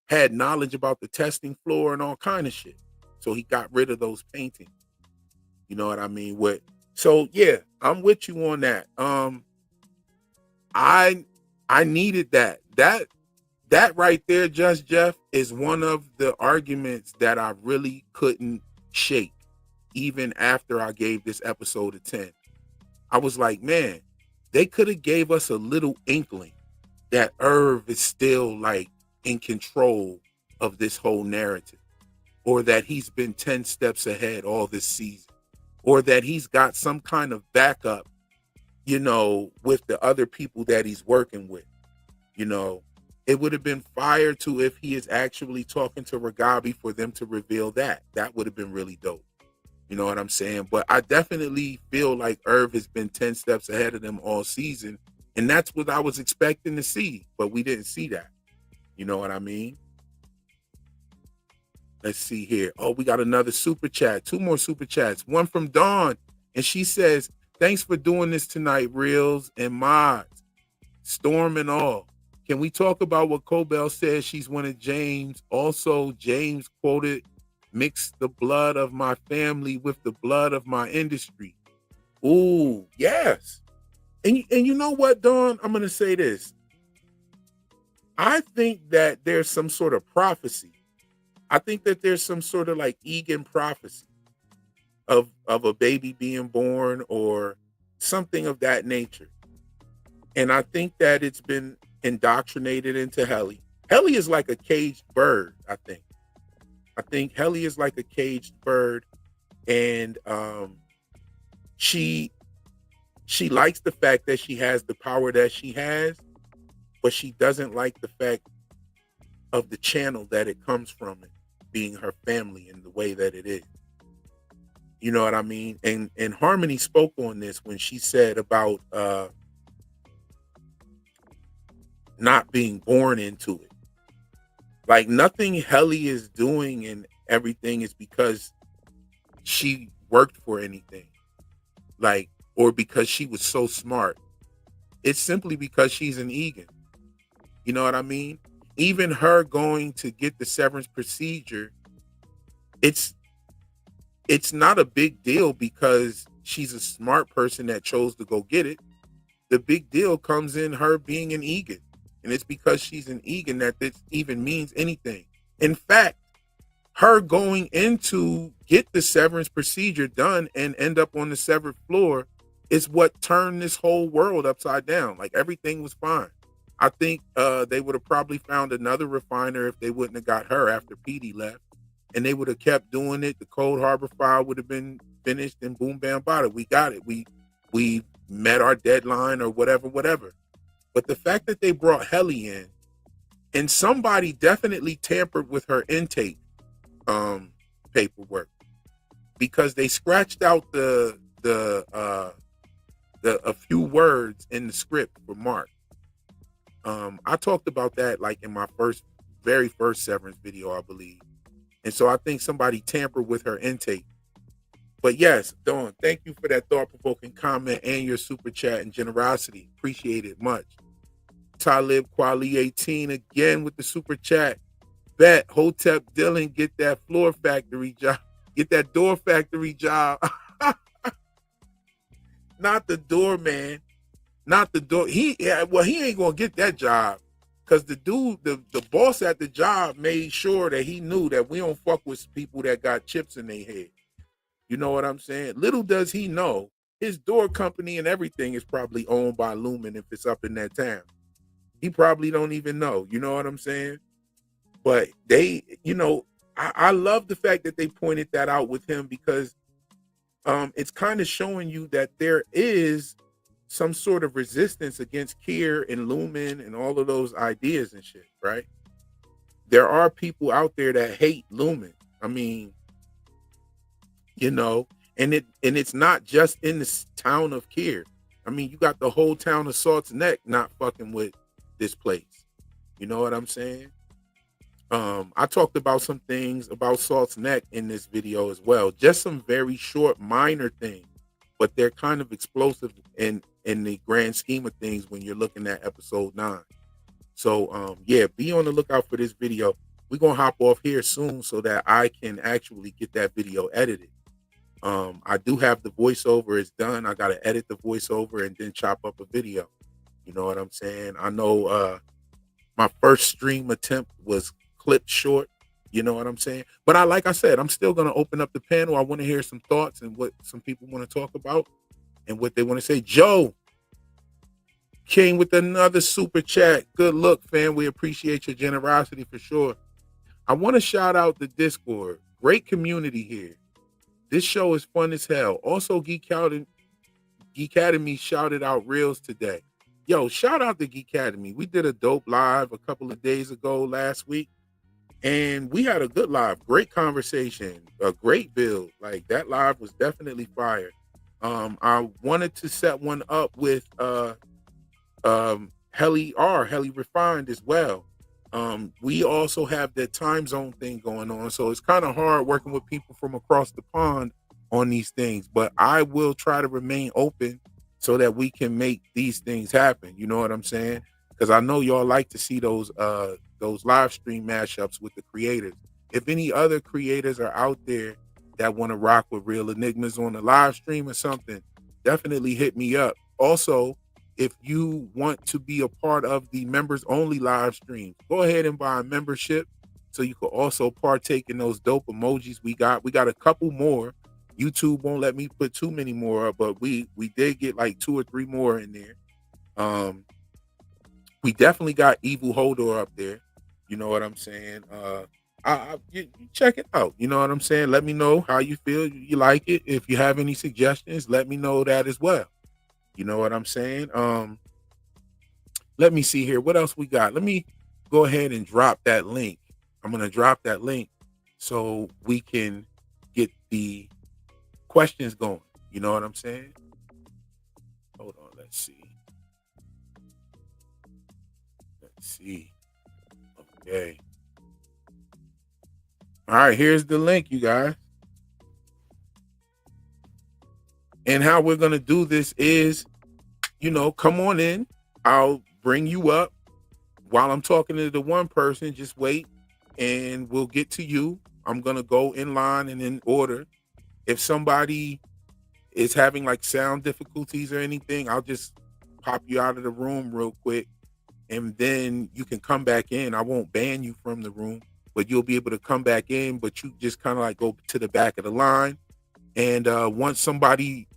had knowledge about the testing floor and all kind of shit. So he got rid of those paintings. You know what I mean? So yeah, I'm with you on that. I needed that. That right there, Just Jeff, is one of the arguments that I really couldn't shake, even after I gave this episode a 10. I was like, man, they could have gave us a little inkling that Irv is still like in control of this whole narrative, or that he's been 10 steps ahead all this season, or that he's got some kind of backup, with the other people that he's working with. It would have been fire too if he is actually talking to Ragabi for them to reveal that. That would have been really dope. You know what I'm saying? But I definitely feel like Irv has been 10 steps ahead of them all season. And that's what I was expecting to see. But we didn't see that. You know what I mean? Let's see here. Oh, we got another super chat. 2 more super chats. One from Dawn. And she says, thanks for doing this tonight, Reels and Mods. Storm and all. Can we talk about what Cobell says? She's one of James. Also, James quoted, "Mix the blood of my family with the blood of my industry." Ooh, yes. And you know what, Dawn? I'm gonna say this. I think that there's some sort of prophecy. I think that there's some sort of like Egan prophecy of a baby being born or something of that nature. And I think that it's been indoctrinated into Helly. Helly is like a caged bird, I think. I think Helly is like a caged bird, and she likes the fact that she has the power that she has, but she doesn't like the fact of the channel that it comes from, it being her family and the way that it is. You know what I mean? And Harmony spoke on this when she said about not being born into it. Like nothing Helly is doing and everything is because she worked for anything. Like, or because she was so smart. It's simply because she's an Egan. You know what I mean? Even her going to get the severance procedure, it's not a big deal because she's a smart person that chose to go get it. The big deal comes in her being an Egan. And it's because she's an Egan that this even means anything. In fact, her going into get the severance procedure done and end up on the severed floor is what turned this whole world upside down. Like everything was fine. I think they would have probably found another refiner if they wouldn't have got her after Petey left. And they would have kept doing it. The Cold Harbor file would have been finished and boom, bam, bada. We got it. We met our deadline or whatever. But the fact that they brought Helly in and somebody definitely tampered with her intake paperwork because they scratched out the a few words in the script for Mark. I talked about that like in my very first Severance video, I believe. And so I think somebody tampered with her intake. But yes, Dawn, thank you for that thought-provoking comment and your super chat and generosity. Appreciate it much. Talib Kwali 18 again with the super chat. Bet Hotep Dylan get that floor factory job. Get that door factory job. Not the doorman. Not the door. He ain't gonna get that job. Cause the dude, the boss at the job made sure that he knew that we don't fuck with people that got chips in their head. You know what I'm saying? Little does he know, his door company and everything is probably owned by Lumen if it's up in that town. He probably don't even know. You know what I'm saying? But they, I love the fact that they pointed that out with him because it's kind of showing you that there is some sort of resistance against Kier and Lumen and all of those ideas and shit, right? There are people out there that hate Lumen. I mean, and it's not just in the town of Kier. I mean, you got the whole town of Salt's Neck not fucking with this place. You know what I'm saying? I talked about some things about Salt's Neck in this video as well. Just some very short, minor things, but they're kind of explosive in the grand scheme of things when you're looking at episode 9. So yeah, be on the lookout for this video. We're gonna hop off here soon so that I can actually get that video edited. I do have the voiceover, it's done. I gotta edit the voiceover and then chop up a video. You know what I'm saying? I know my first stream attempt was clipped short. You know what I'm saying? But like I said, I'm still gonna open up the panel. I want to hear some thoughts and what some people want to talk about and what they want to say. Joe came with another super chat. Good look, fam. We appreciate your generosity for sure. I want to shout out the Discord. Great community here. This show is fun as hell. Also, Geek Academy shouted out reels today. Yo, shout out to Geek Academy. We did a dope live a couple of days ago last week, and we had a good live. Great conversation, a great build. Like that live was definitely fire. I wanted to set one up with Helly Refined as well. We also have that time zone thing going on, so it's kind of hard working with people from across the pond on these things, but I will try to remain open so that we can make these things happen. You know what I'm saying? because I know y'all like to see those live stream mashups with the creators. If any other creators are out there that want to rock with Real Enigmas on the live stream or something, definitely hit me up. Also, if you want to be a part of the members only live streams, go ahead and buy a membership so you can also partake in those dope emojis we got. We got a couple more. YouTube won't let me put too many more up, but we did get like 2 or 3 more in there. We definitely got Evil Hodor up there. You know what I'm saying? You check it out. You know what I'm saying? Let me know how you feel. You like it. If you have any suggestions, let me know that as well. You know what I'm saying? Let me see here. What else we got? Let me go ahead and drop that link. I'm going to drop that link so we can get the questions going. You know what I'm saying? Hold on. Let's see. Okay. All right. Here's the link, you guys. And how we're going to do this is, come on in. I'll bring you up while I'm talking to the one person. Just wait and we'll get to you. I'm going to go in line and in order. If somebody is having like sound difficulties or anything, I'll just pop you out of the room real quick and then you can come back in. I won't ban you from the room, but you'll be able to come back in, but you just kind of like go to the back of the line. And once somebody,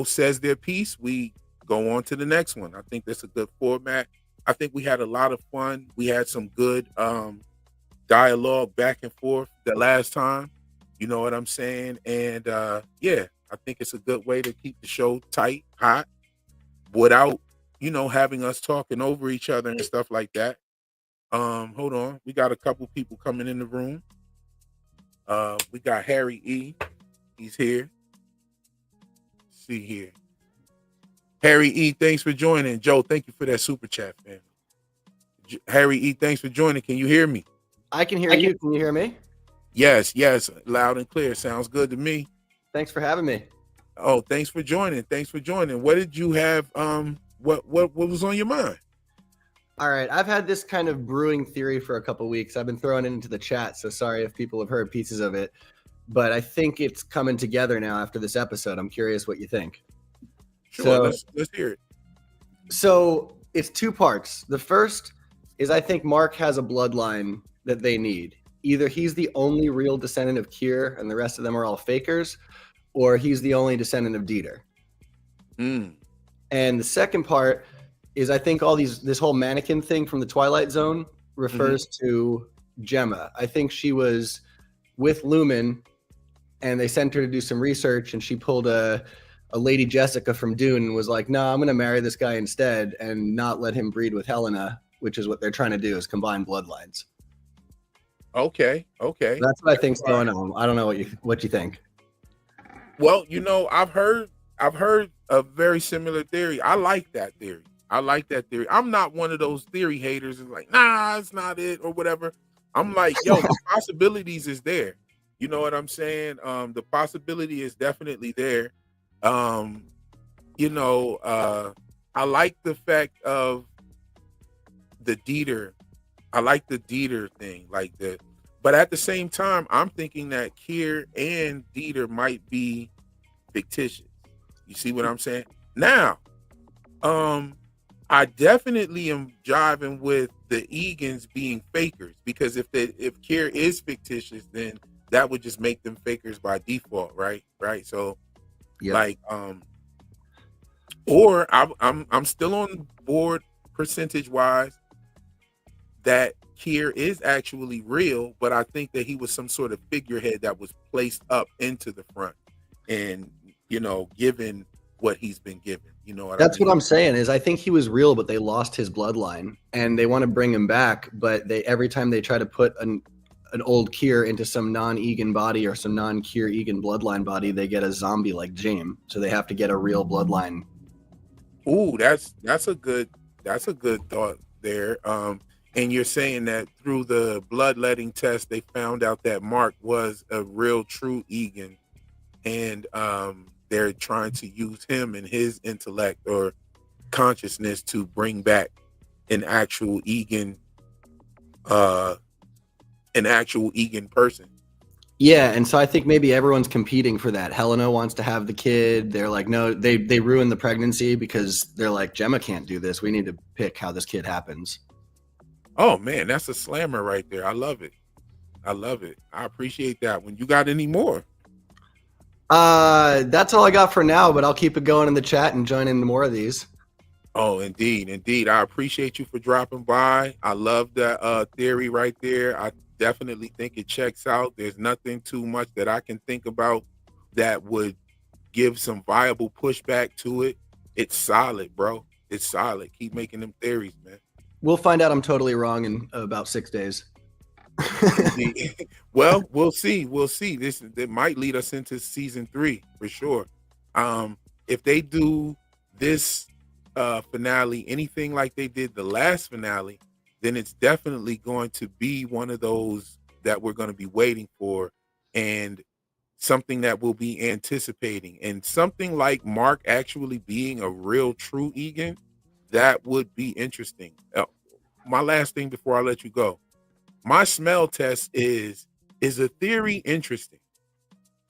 says their piece, we go on to the next one. I think that's a good format. I think we had a lot of fun. We had some good dialogue back and forth the last time. You know what I'm saying? And yeah, I think it's a good way to keep the show tight, hot, without, having us talking over each other and stuff like that. Hold on. We got a couple people coming in the room. We got Harry E. He's here. Let's see here. Harry E, thanks for joining. Joe, thank you for that super chat, man. Harry E, thanks for joining. Can you hear me? I can hear you. Can you hear me? Yes, loud and clear. Sounds good to me. Thanks for having me. Oh, thanks for joining. What did you have? What was on your mind? All right, I've had this kind of brewing theory for a couple weeks. I've been throwing it into the chat, so sorry if people have heard pieces of it, but I think it's coming together now after this episode. I'm curious what you think. Sure, let's hear it. So it's 2 parts. The first is I think Mark has a bloodline that they need. Either he's the only real descendant of Kier and the rest of them are all fakers, or he's the only descendant of Dieter. And the second part is I think this whole mannequin thing from the Twilight Zone refers to Gemma. I think she was with Lumen and they sent her to do some research and she pulled a Lady Jessica from Dune and was like, no, I'm going to marry this guy instead and not let him breed with Helena, which is what they're trying to do, is combine bloodlines. Okay. That's what I think's going on. I don't know what you think. Well, I've heard a very similar theory. I like that theory. I'm not one of those theory haters who's like, nah, it's not it or whatever. I'm like, yo, the possibilities is there. You know what I'm saying? The possibility is definitely there. I like the fact of the Dieter. I like the Dieter thing, but at the same time, I'm thinking that Kier and Dieter might be fictitious. You see what I'm saying? Now, I definitely am jiving with the Egans being fakers, because if Kier is fictitious, then that would just make them fakers by default, right? So, yep. Or I'm still on board percentage wise that Kier is actually real, but I think that he was some sort of figurehead that was placed up into the front and, given what he's been given. That's what I'm saying is I think he was real, but they lost his bloodline and they want to bring him back. But every time they try to put an old Kier into some non-Egan body or some non-Kier Egan bloodline body, they get a zombie like James. So they have to get a real bloodline. Ooh, that's a good thought there. And you're saying that through the bloodletting test, they found out that Mark was a real true Egan, and they're trying to use him and his intellect or consciousness to bring back an actual Egan, uh, an actual Egan person. Yeah, and so I think maybe everyone's competing for that. Helena wants to have the kid. They're like, no, they ruined the pregnancy because they're like, Gemma can't do this. We need to pick how this kid happens. Oh man, that's a slammer right there. I love it. I love it. I appreciate that. When you got any more? That's all I got for now, but I'll keep it going in the chat and join in more of these. Oh, indeed, indeed. I appreciate you for dropping by. I love that theory right there. I definitely think it checks out. There's nothing too much that I can think about that would give some viable pushback to it. It's solid, bro. It's solid. Keep making them theories, man. We'll find out I'm totally wrong in about 6 days. Well, we'll see. We'll see. This might lead us into season 3 for sure. If they do this finale anything like they did the last finale, then it's definitely going to be one of those that we're going to be waiting for, and something that we'll be anticipating, and something like Mark actually being a real true Egan, that would be interesting. My last thing before I let you go, my smell test is the theory interesting?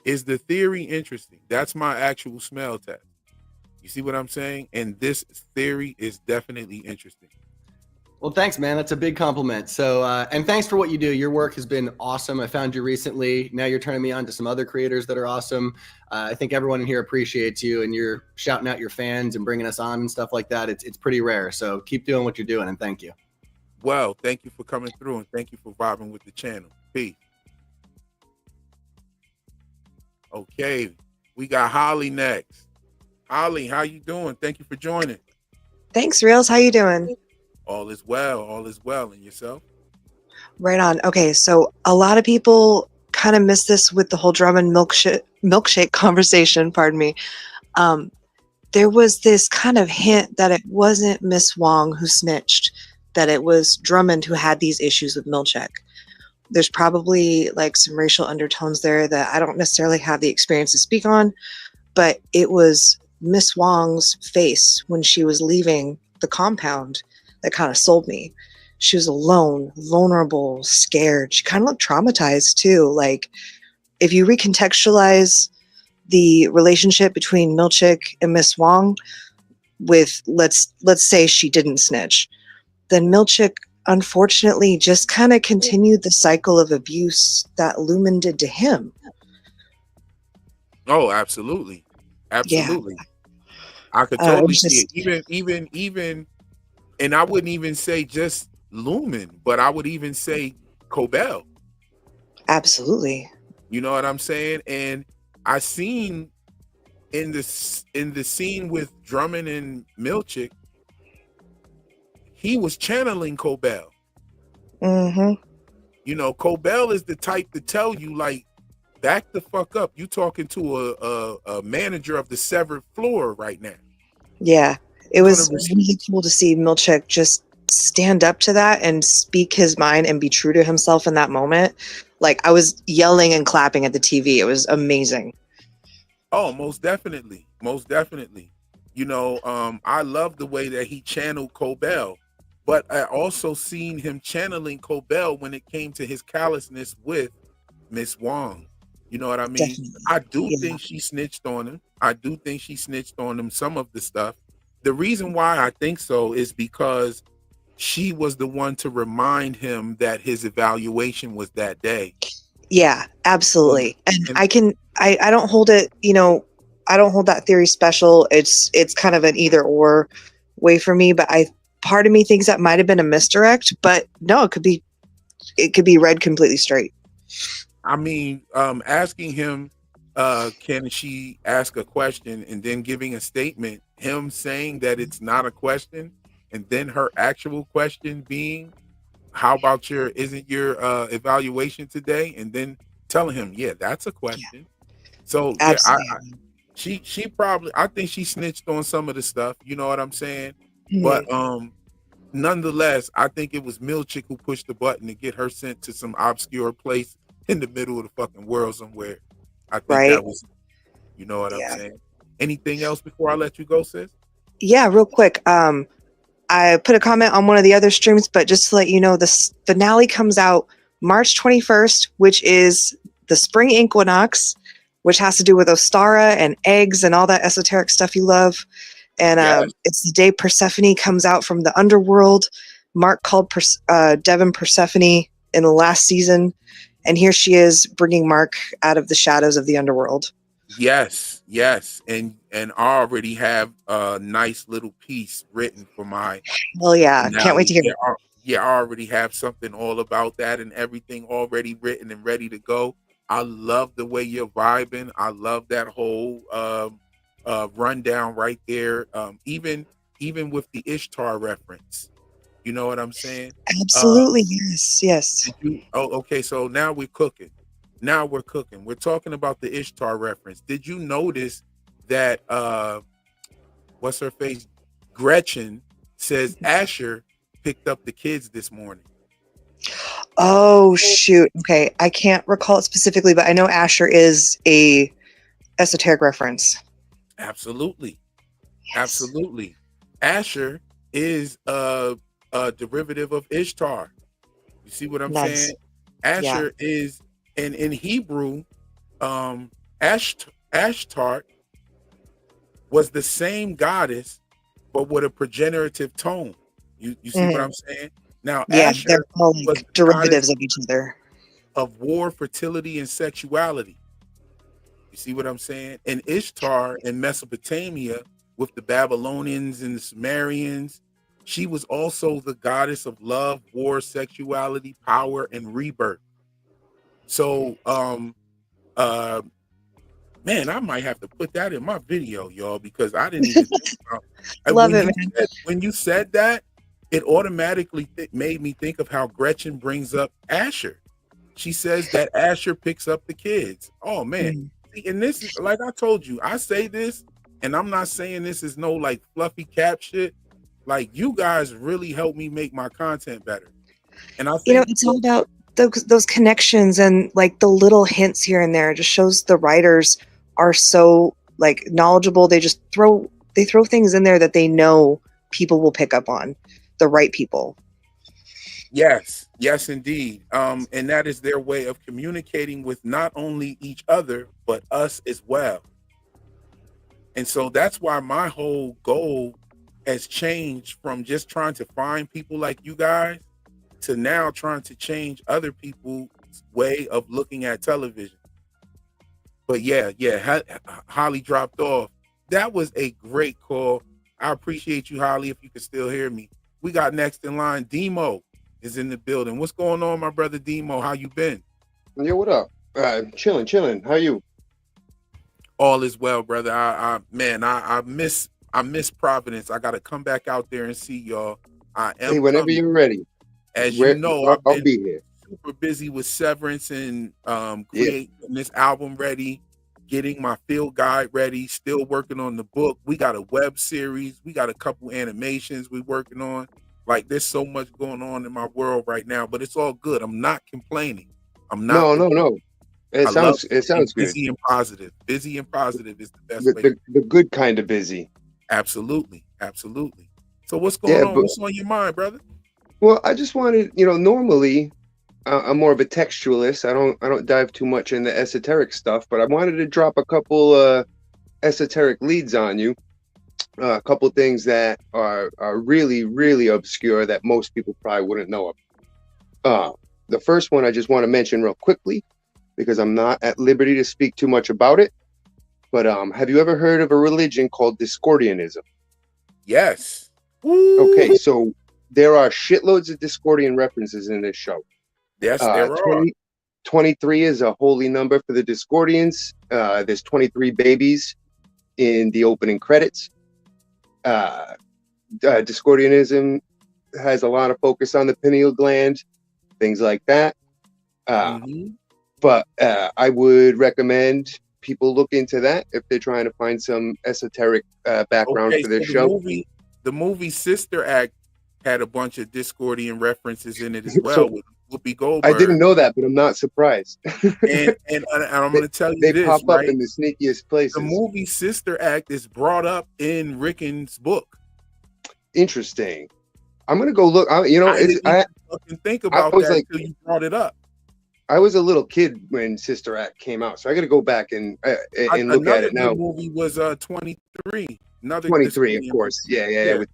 Is the theory interesting? That's my actual smell test. You see what I'm saying? And this theory is definitely interesting. Well, thanks, man. That's a big compliment. So, and thanks for what you do. Your work has been awesome. I found you recently. Now you're turning me on to some other creators that are awesome. I think everyone in here appreciates you, and you're shouting out your fans and bringing us on and stuff like that. It's pretty rare. So keep doing what you're doing, and thank you. Well, thank you for coming through, and thank you for vibing with the channel. Peace. Okay, we got Holly next. Holly, how you doing? Thank you for joining. Thanks, Reels. How you doing? All is well. All is well. And yourself? Right on. Okay, so a lot of people kind of miss this with the whole Drummond milkshake conversation. Pardon me. There was this kind of hint that it wasn't Miss Wong who snitched, that it was Drummond who had these issues with Milchick. There's probably like some racial undertones there that I don't necessarily have the experience to speak on, but it was Miss Wong's face when she was leaving the compound that kind of sold me. She was alone, vulnerable, scared. She kind of looked traumatized too. Like, if you recontextualize the relationship between Milchick and Miss Wong with, let's say she didn't snitch, then Milchick unfortunately just kind of continued the cycle of abuse that Lumen did to him. Oh, absolutely. Absolutely. Yeah. I could totally see it. Even, and I wouldn't even say just Lumen, but I would even say Cobell. Absolutely. You know what I'm saying? And I seen in the scene with Drummond and Milchick, he was channeling Cobell. Mm-hmm. You know, Cobell is the type to tell you, like, back the fuck up. You talking to a manager of the severed floor right now. Yeah, it was really cool to see Milchick just stand up to that and speak his mind and be true to himself in that moment. Like, I was yelling and clapping at the TV. It was amazing. Oh, most definitely. Most definitely. You know, I love the way that he channeled Cobell, but I also seen him channeling Cobell when it came to his callousness with Miss Wong. You know what I mean? Definitely. I do think she snitched on him. I do think she snitched on him, some of the stuff. The reason why I think so is because she was the one to remind him that his evaluation was that day. Yeah, absolutely. And I don't hold it, you know, I don't hold that theory special. It's kind of an either or way for me, but part of me thinks that might have been a misdirect, but no, it could be read completely straight. I mean, asking him, can she ask a question, and then giving a statement, him saying that it's not a question, and then her actual question being, how about isn't your evaluation today? And then telling him, yeah, that's a question. Yeah. So absolutely. Yeah, she probably, I think she snitched on some of the stuff, you know what I'm saying? Mm-hmm. But nonetheless, I think it was Milchick who pushed the button to get her sent to some obscure place in the middle of the fucking world somewhere. I think that was, you know what I'm saying? Anything else before I let you go, sis? Yeah, real quick. I put a comment on one of the other streams, but just to let you know, the finale comes out March 21st, which is the spring equinox, which has to do with Ostara and eggs and all that esoteric stuff you love. And Yes. it's the day Persephone comes out from the underworld. Mark called Devon Persephone in the last season, and here she is bringing Mark out of the shadows of the underworld. Yes, and I already have a nice little piece written for my Well, yeah, can't wait finale. to hear. Yeah, I already have something all about that and everything already written and ready to go. I love the way you're vibing. I love that whole rundown right there. Even with the Ishtar reference, you know what I'm saying? Absolutely, yes. Okay, so now we're cooking. We're talking about the Ishtar reference. Did you notice that what's her face? Gretchen says Asher picked up the kids this morning. Oh shoot. Okay, I can't recall it specifically, but I know Asher is a esoteric reference. Absolutely. Yes. Absolutely. Asher is a derivative of Ishtar. You see what I'm Nice. saying? Asher is, and in Hebrew, Ashtar was the same goddess, but with a progenerative tone. You see what I'm saying? Now, Yeah, Asher they're all was like the derivatives goddess of each other. of war, fertility, and sexuality. You see what I'm saying? And Ishtar in Mesopotamia with the Babylonians and the Sumerians, she was also the goddess of love, war, sexuality, power, and rebirth. So, man, I might have to put that in my video, y'all, because I didn't even think about it. Love it, man. When you said that, it automatically made me think of how Gretchen brings up Asher. She says that Asher picks up the kids. Oh man. See, and this is like I told you, I say this, and I'm not saying this is no like fluffy cap shit. Like you guys really help me make my content better. And I think It's all about those connections and like the little hints here and there. It just shows the writers are so like knowledgeable. They just throw things in there that they know people will pick up on, the right people. yes, indeed. And that is their way of communicating with not only each other, but us as well. And so that's why my whole goal has changed from just trying to find people like you guys to now trying to change other people's way of looking at television. But yeah, Holly dropped off. That was a great call. I appreciate you, Holly, if you can still hear me. We got next in line, Demo is in the building. What's going on, my brother Demo? How you been? Yo, what up? Chilling. How you? All is well, brother. I miss Providence. I gotta come back out there and see y'all. I am Hey, whenever coming. you're ready. As you know, I'll be here. Super busy with Severance and creating this album ready, getting my field guide ready, still working on the book. We got a web series, we got a couple animations we're working on. Like there's so much going on in my world right now, but it's all good. I'm not complaining. No. It sounds good. Busy and positive. Busy and positive is the best way. The good kind of busy. Absolutely. So what's going on? What's on your mind, brother? Well, I just wanted, normally I'm more of a textualist. I don't dive too much into esoteric stuff, but I wanted to drop a couple esoteric leads on you. A couple things that are really, really obscure that most people probably wouldn't know of. The first one I just want to mention real quickly because I'm not at liberty to speak too much about it. But have you ever heard of a religion called Discordianism? Yes. Okay, so there are shitloads of Discordian references in this show. Yes, there are. 23 is a holy number for the Discordians. There's 23 babies in the opening credits. Discordianism has a lot of focus on the pineal gland, things like that. But I would recommend people look into that if they're trying to find some esoteric background for this show. The movie Sister Act had a bunch of Discordian references in it as well. With Whoopi Goldberg. I didn't know that, but I'm not surprised. and I'm going to tell you they this, pop right? up in the sneakiest places. The movie Sister Act is brought up in Ricken's book. Interesting. I'm gonna go look. I didn't even fucking think I about was that like, until you brought it up. I was a little kid when Sister Act came out, so I got to go back and look at Another it now. good movie was 23. Another 23, of dystopian movie. course. Yeah, Yeah, with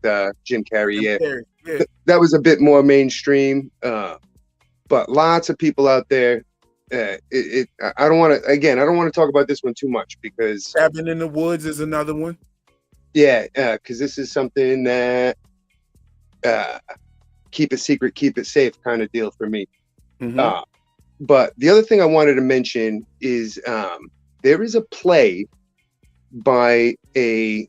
Jim Carrey. Jim Yeah, Carrey. Yeah. that was a bit more mainstream. But lots of people out there. I don't want to. Again, I don't want to talk about this one too much because Cabin in the Woods is another one. yeah, because this is something that keep it secret, keep it safe kind of deal for me. Mhm. But the other thing I wanted to mention is there is a play by a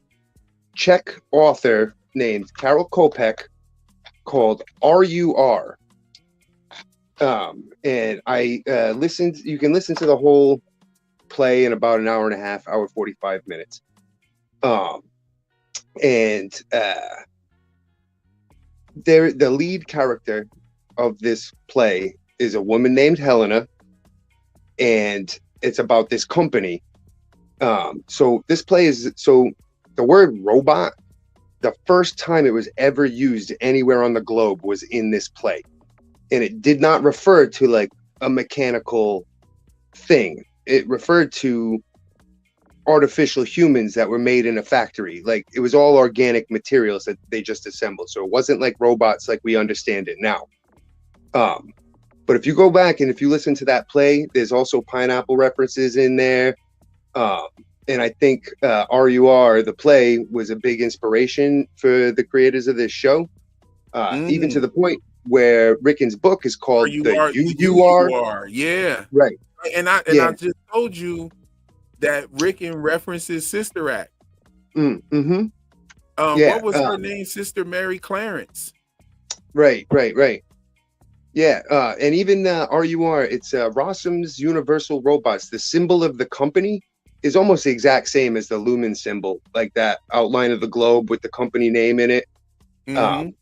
Czech author named Karel Kopek called RUR. And I listened, you can listen to the whole play in about an hour and a half, hour 45 minutes. And the lead character of this play is a woman named Helena, and it's about this company. So this play is, so the word robot, the first time it was ever used anywhere on the globe was in this play. And it did not refer to like a mechanical thing. It referred to artificial humans that were made in a factory. Like it was all organic materials that they just assembled. So it wasn't like robots like we understand it now. But if you go back and if you listen to that play, there's also pineapple references in there. And I think RUR, the play, was a big inspiration for the creators of this show. Even to the point where Ricken's book is called The UUR. Yeah. Right. And I Yeah. just told you that Ricken references Sister Act. Mm-hmm. What was her name? Sister Mary Clarence. Right. Yeah, and even RUR, it's Rossum's Universal Robots. The symbol of the company is almost the exact same as the Lumen symbol, like that outline of the globe with the company name in it. Mhm.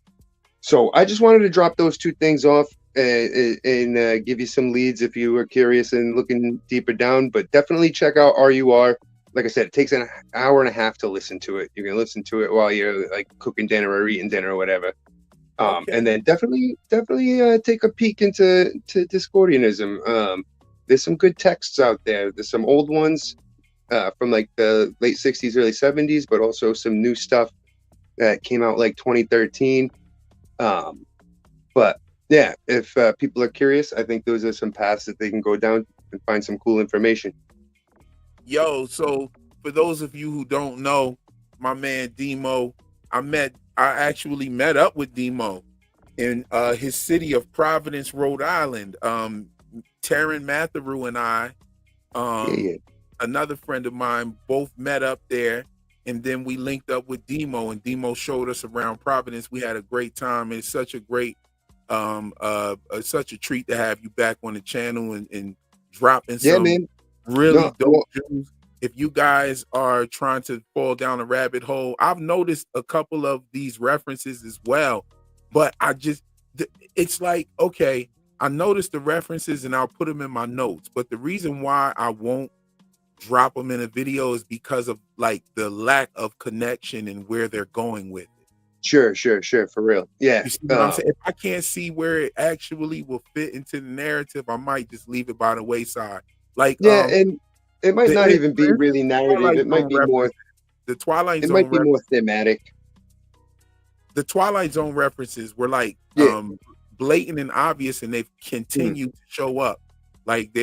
So I just wanted to drop those two things off and give you some leads if you were curious and looking deeper down. But definitely check out RUR. Like I said, it takes an hour and a half to listen to it. You can listen to it while you're like cooking dinner or eating dinner or whatever. Okay. And then definitely take a peek into Discordianism. There's some good texts out there. There's some old ones from like the late 60s, early 70s, but also some new stuff that came out like 2013. But yeah, if people are curious, I think those are some paths that they can go down and find some cool information. Yo, so for those of you who don't know, my man Demo, I actually met up with Demo in his city of Providence, Rhode Island. Taryn Matheru and I, another friend of mine, both met up there, and then we linked up with Demo, and Demo showed us around Providence. We had a great time. It's such a great such a treat to have you back on the channel and dropping some really dope jewels. If you guys are trying to fall down a rabbit hole, I've noticed a couple of these references as well, but it's like, okay, I noticed the references and I'll put them in my notes, but the reason why I won't drop them in a video is because of like the lack of connection and where they're going with it. Sure, for real. Yeah. You see what I'm saying? If I can't see where it actually will fit into the narrative, I might just leave it by the wayside. Like, and it might not even be really narrative. It might be more the Twilight Zone. It might be more thematic. The Twilight Zone references were like blatant and obvious, and they've continued to show up. Like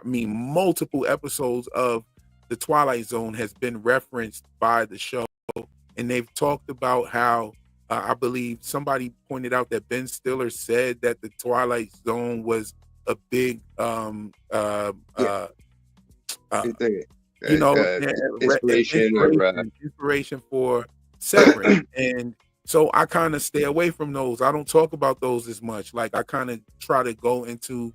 multiple episodes of the Twilight Zone has been referenced by the show, and they've talked about how I believe somebody pointed out that Ben Stiller said that the Twilight Zone was a big inspiration for Severance. And so I kind of stay away from those. I don't talk about those as much. Like I kind of try to go into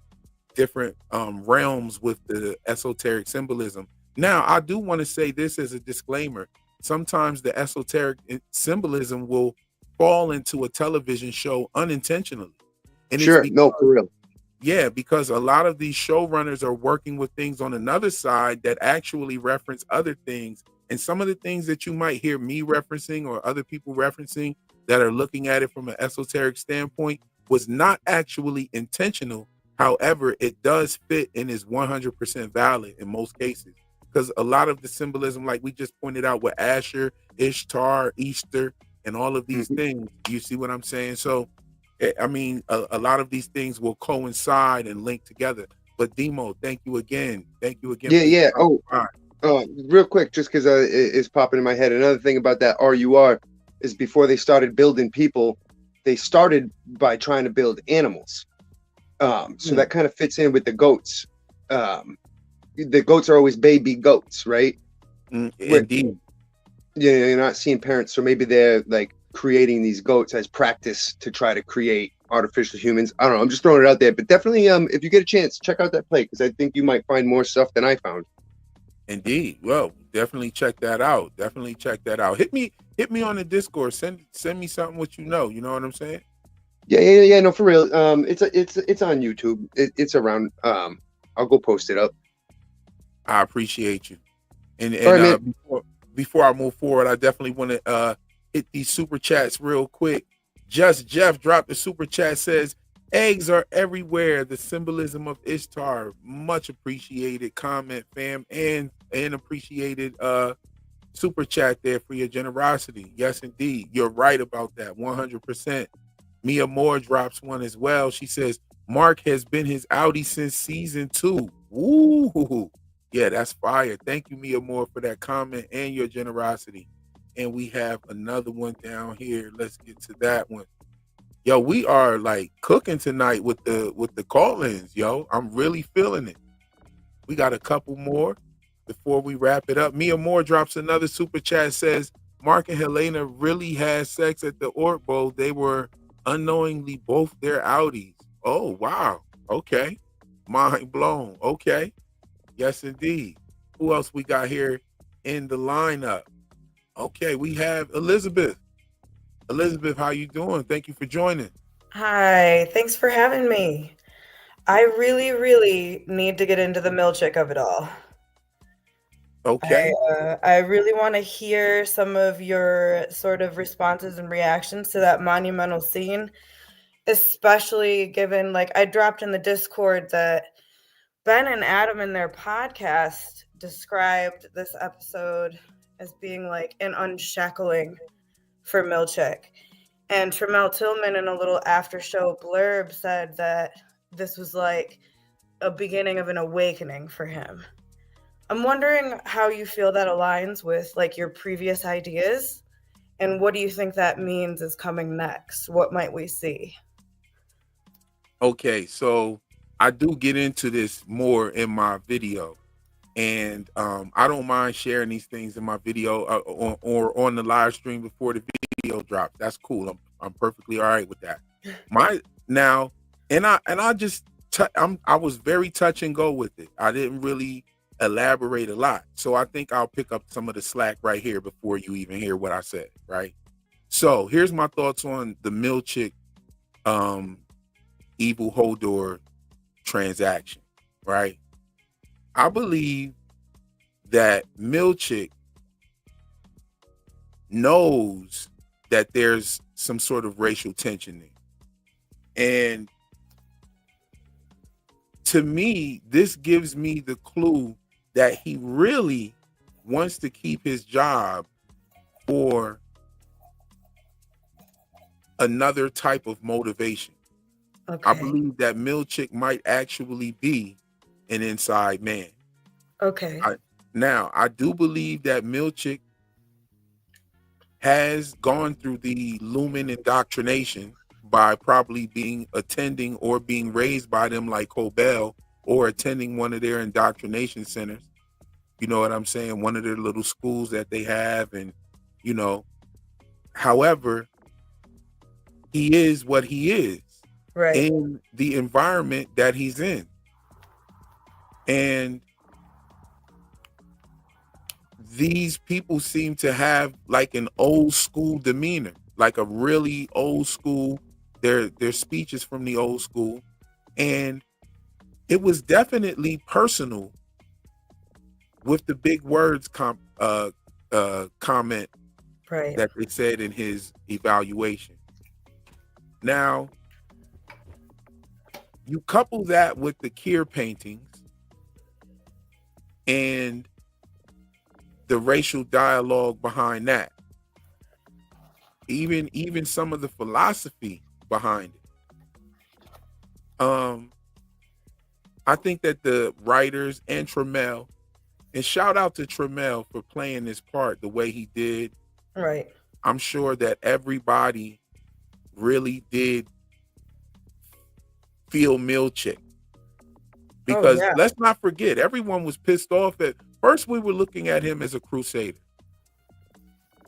different realms with the esoteric symbolism. Now, I do want to say this as a disclaimer. Sometimes the esoteric symbolism will fall into a television show unintentionally. And for real. Yeah, because a lot of these showrunners are working with things on another side that actually reference other things. And some of the things that you might hear me referencing or other people referencing that are looking at it from an esoteric standpoint was not actually intentional. However, it does fit and is 100% valid in most cases. Because a lot of the symbolism, like we just pointed out with Asher, Ishtar, Easter, and all of these things, you see what I'm saying? So, I mean, a lot of these things will coincide and link together. But Demo, thank you again. Thank you again. Yeah. For Real quick, just because it's popping in my head. Another thing about that RUR is before they started building people, they started by trying to build animals. So that kind of fits in with the goats. The goats are always baby goats, right? Indeed. Yeah, you're not seeing parents, so maybe they're like creating these goats as practice to try to create artificial humans. I don't know. I'm just throwing it out there, but definitely, if you get a chance, check out that play because I think you might find more stuff than I found. Indeed. Well, definitely check that out. Definitely check that out. Hit me on the Discord. Send me something what you know. You know what I'm saying? Yeah. No, for real. It's on YouTube. It's around. I'll go post it up. I appreciate you. And All right, before I move forward, I definitely want to hit these super chats real quick. Just Jeff dropped the super chat, says eggs are everywhere. The symbolism of Ishtar, much appreciated comment, fam, and appreciated super chat there for your generosity. Yes, indeed, you're right about that, 100%. Mia Moore drops one as well. She says Mark has been his outie since season 2. Ooh. Yeah, that's fire. Thank you, Mia Moore, for that comment and your generosity. And we have another one down here. Let's get to that one. Yo, we are like cooking tonight with the call-ins, yo. I'm really feeling it. We got a couple more before we wrap it up. Mia Moore drops another super chat, says Mark and Helena really had sex at the Orc Bowl. They were unknowingly both their outies. Oh, wow. Okay. Mind blown. Okay. Yes, indeed. Who else we got here in the lineup? Okay, we have Elizabeth. Elizabeth, how you doing? Thank you for joining. Hi, thanks for having me. I really, really need to get into the milkshake of it all. Okay. I really want to hear some of your sort of responses and reactions to that monumental scene, especially given, like, I dropped in the Discord that Ben and Adam in their podcast described this episode as being like an unshackling for Milchick. And Tremel Tillman in a little after show blurb said that this was like a beginning of an awakening for him. I'm wondering how you feel that aligns with like your previous ideas, and what do you think that means is coming next? What might we see? Okay, so I do get into this more in my video, and I don't mind sharing these things in my video or on the live stream before the video drops. That's cool. I'm perfectly all right with that. I was very touch and go with it. I didn't really elaborate a lot, so I think I'll pick up some of the slack right here before you even hear what I said. Right. So here's my thoughts on the Milchick, Evil Hodor transaction. Right. I believe that Milchick knows that there's some sort of racial tension there. And to me, this gives me the clue that he really wants to keep his job for another type of motivation. Okay. I believe that Milchick might actually be an inside man. Okay. I do believe that Milchick has gone through the Lumen indoctrination by probably attending or being raised by them like Cobell, or attending one of their indoctrination centers. You know what I'm saying? One of their little schools that they have. And, however, he is what he is Right. in the environment that he's in. And these people seem to have like an old school demeanor, like a really old school, their speech is from the old school. And it was definitely personal with the big words comment. Right. that they said in his evaluation. Now, you couple that with the Keir paintings and the racial dialogue behind that. Even some of the philosophy behind it. I think that the writers and Trammell, and shout out to Trammell for playing this part the way he did. Right. I'm sure that everybody really did feel Milchick. Because yeah. let's not forget, everyone was pissed off at first. We were looking at him as a crusader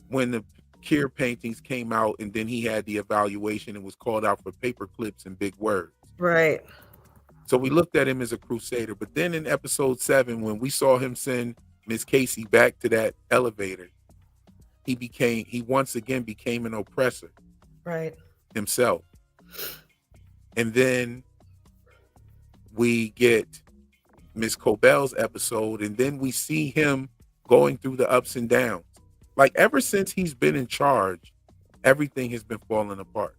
when the Keir paintings came out, and then he had the evaluation and was called out for paper clips and big words. Right. So we looked at him as a crusader. But then in episode 7, when we saw him send Miss Casey back to that elevator, he once again became an oppressor. Right. Himself. And then we get Miss Cobell's episode, and then we see him going through the ups and downs. Like, ever since he's been in charge, everything has been falling apart.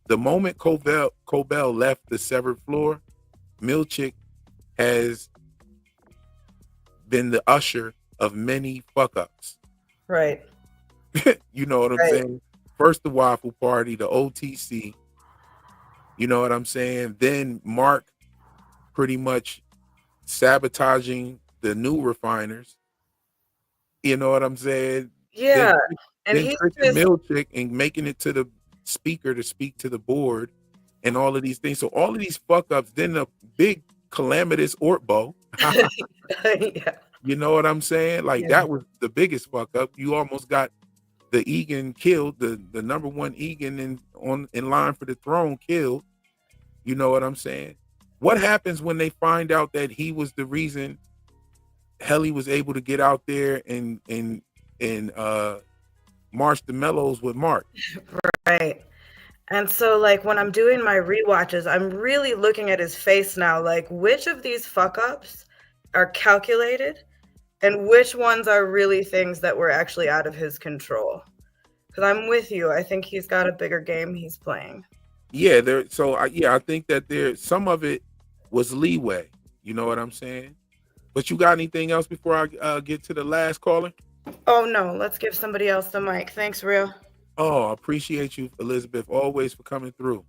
The moment Cobell left the severed floor, Milchick has been the usher of many fuck-ups. Right. You know what I'm saying? First the waffle party, the OTC. You know what I'm saying? Then Mark pretty much sabotaging the new refiners. You know what I'm saying? Yeah. And Then he's tricking just Milchick and making it to the speaker to speak to the board and all of these things. So all of these fuck ups, then the big calamitous Ortbo. yeah. You know what I'm saying? Like, that was the biggest fuck up. You almost got the Egan killed, the number one Egan in line for the throne killed. You know what I'm saying? What happens when they find out that he was the reason Helly was able to get out there and march the mellows with Mark? Right. And so, like, when I'm doing my rewatches, I'm really looking at his face now, like, which of these fuck ups are calculated and which ones are really things that were actually out of his control. Because I'm with you. I think he's got a bigger game he's playing. Yeah, I think that some of it was leeway. You know what I'm saying? But you got anything else before I get to the last caller? Oh, no. Let's give somebody else the mic. Thanks, Real. Oh, I appreciate you, Elizabeth, always for coming through.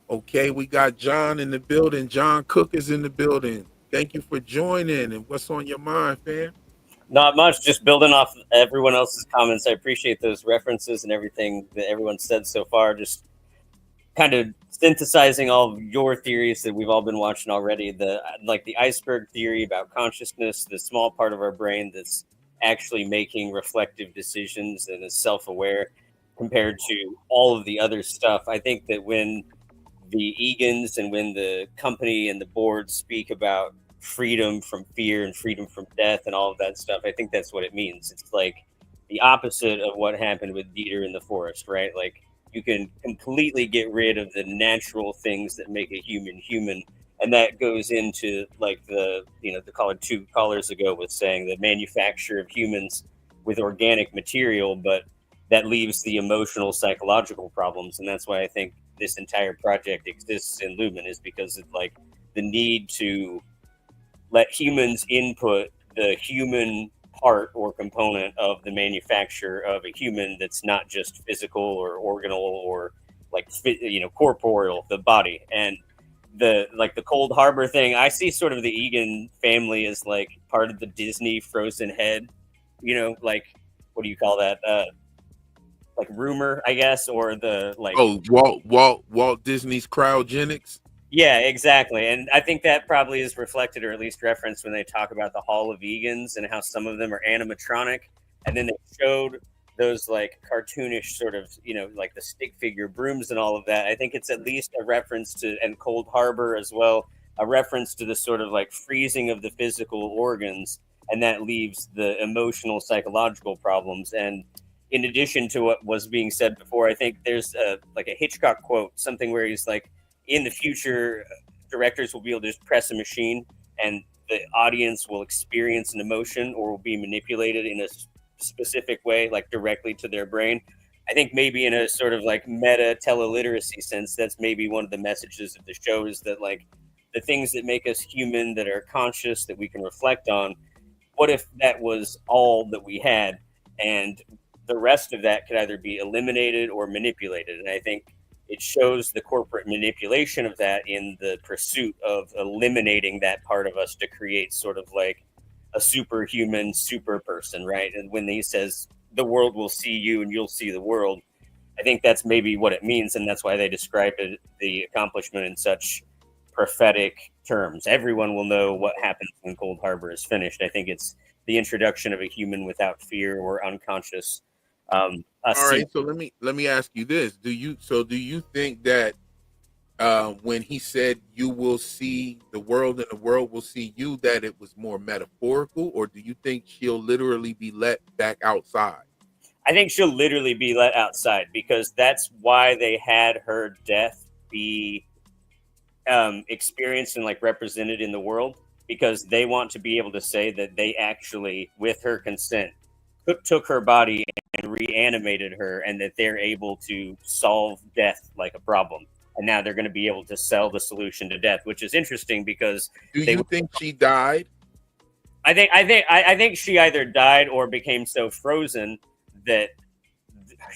Okay, we got John in the building. John Cook is in the building. Thank you for joining. And what's on your mind, fam? Not much, just building off everyone else's comments. I appreciate those references and everything that everyone said so far. Just kind of synthesizing all of your theories that we've all been watching already. The iceberg theory about consciousness, the small part of our brain that's actually making reflective decisions and is self-aware compared to all of the other stuff. I think that when the Egans and when the company and the board speak about freedom from fear and freedom from death and all of that stuff, I think that's what it means. It's like the opposite of what happened with Dieter in the forest, right? Like, you can completely get rid of the natural things that make a human, and that goes into like the caller 2 callers ago was saying the manufacture of humans with organic material, but that leaves the emotional psychological problems. And that's why I think this entire project exists in Lumen, is because it's like the need to let humans input the human part or component of the manufacture of a human that's not just physical or organal or like corporeal, the body. And the Cold Harbor thing, I see sort of the Egan family as like part of the Disney frozen head, like, what do you call that, like rumor, I guess, or the like Walt Disney's cryogenics. Yeah, exactly. And I think that probably is reflected or at least referenced when they talk about the Hall of Egans and how some of them are animatronic. And then they showed those like cartoonish sort of, like the stick figure brooms and all of that. I think it's at least a reference to, and Cold Harbor as well, a reference to the sort of like freezing of the physical organs. And that leaves the emotional, psychological problems. And in addition to what was being said before, I think there's a Hitchcock quote, something where he's like, in the future, directors will be able to just press a machine and the audience will experience an emotion or will be manipulated in a specific way, like directly to their brain. I think maybe in a sort of like meta teleliteracy sense, that's maybe one of the messages of the show, is that like the things that make us human, that are conscious, that we can reflect on, what if that was all that we had, and the rest of that could either be eliminated or manipulated? And I think it shows the corporate manipulation of that in the pursuit of eliminating that part of us to create sort of like a superhuman super person, right? And when he says the world will see you and you'll see the world, I think that's maybe what it means, and that's why they describe it, the accomplishment, in such prophetic terms. Everyone will know what happens when Cold Harbor is finished. I think it's the introduction of a human without fear or unconscious. All right, so let me ask you this: do you think that when he said you will see the world and the world will see you, that it was more metaphorical, or do you think she'll literally be let back outside? I think she'll literally be let outside, because that's why they had her death be experienced and like represented in the world, because they want to be able to say that they actually, with her consent, took her body and reanimated her, and that they're able to solve death like a problem. And now they're going to be able to sell the solution to death, which is interesting because Do you think she died? I think she either died or became so frozen that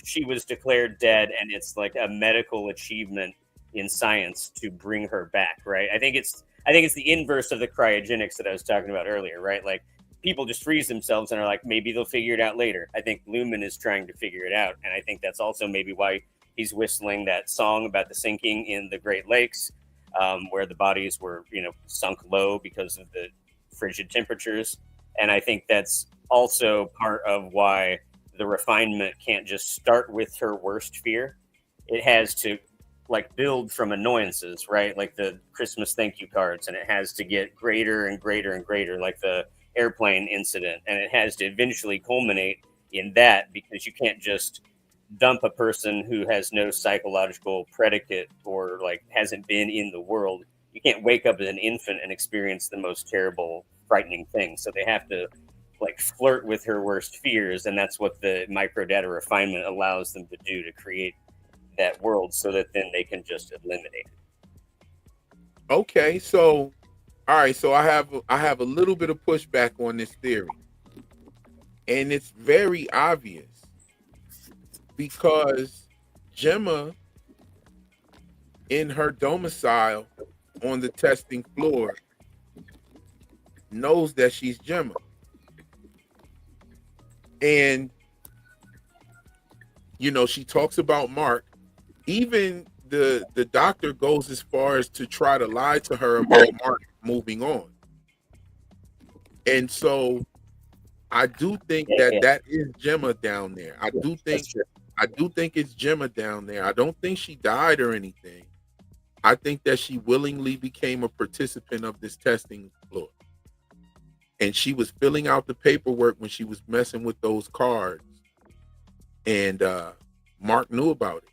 she was declared dead, and it's like a medical achievement in science to bring her back, right? I think it's the inverse of the cryogenics that I was talking about earlier, right? Like people just freeze themselves and are like, maybe they'll figure it out later. I think Lumen is trying to figure it out, and I think that's also maybe why he's whistling that song about the sinking in the Great Lakes, where the bodies were, sunk low because of the frigid temperatures. And I think that's also part of why the refinement can't just start with her worst fear. It has to like build from annoyances, right? Like the Christmas thank you cards, and it has to get greater and greater and greater, like the airplane incident. And it has to eventually culminate in that, because you can't just dump a person who has no psychological predicate or like hasn't been in the world. You can't wake up as an infant and experience the most terrible, frightening things. So they have to like flirt with her worst fears, and that's what the microdata refinement allows them to do, to create that world, so that then they can just eliminate it. Okay, so all right, so I have a little bit of pushback on this theory, and it's very obvious, because Gemma, in her domicile on the testing floor, knows that she's Gemma. And, she talks about Mark. Even the doctor goes as far as to try to lie to her about Mark moving on. And so I do think that is Gemma down there. I do think it's Gemma down there. I don't think she died or anything. I think that she willingly became a participant of this testing floor. And she was filling out the paperwork when she was messing with those cards. And Mark knew about it.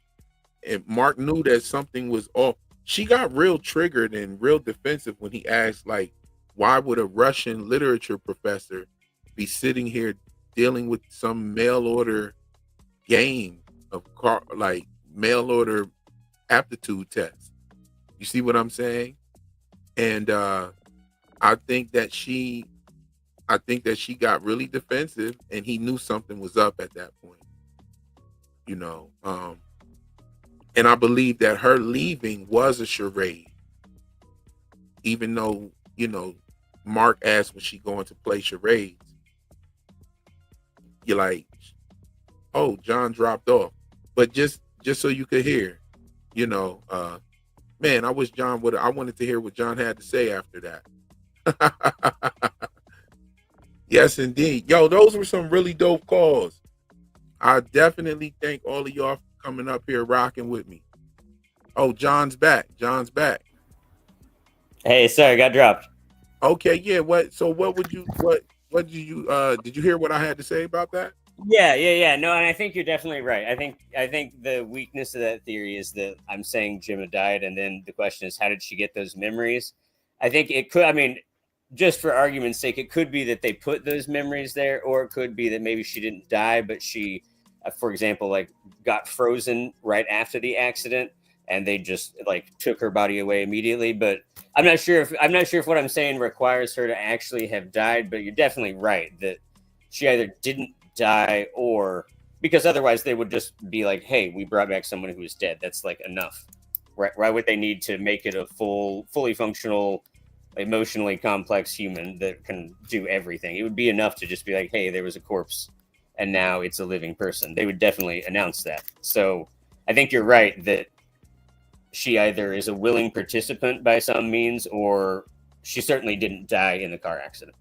And Mark knew that something was off. She got real triggered and real defensive when he asked, like, why would a Russian literature professor be sitting here dealing with some mail order game of mail order aptitude test? You see what I'm saying? And I think that she got really defensive, and he knew something was up at that point. And I believe that her leaving was a charade, even though, Mark asked, was she going to play charades? You're like, oh, John dropped off. But just so you could hear, man, I wish John I wanted to hear what John had to say after that. Yes, indeed. Yo, those were some really dope calls. I definitely thank all of y'all for coming up here rocking with me. Oh, John's back. Hey, sorry, got dropped. Okay, yeah. What did you hear what I had to say about that? Yeah. No, and I think you're definitely right. I think the weakness of that theory is that I'm saying Gemma died, and then the question is, how did she get those memories? I think it could. I mean, just for argument's sake, it could be that they put those memories there, or it could be that maybe she didn't die, but she, for example, like got frozen right after the accident, and they just like took her body away immediately. But I'm not sure if what I'm saying requires her to actually have died. But you're definitely right that she either didn't die, or because otherwise they would just be like, "Hey, we brought back someone who was dead. That's like enough." Right? Why would they need to make it a fully functional, emotionally complex human that can do everything? It would be enough to just be like, hey, there was a corpse and now it's a living person. They would definitely announce that. So I think you're right that she either is a willing participant by some means, or she certainly didn't die in the car accident.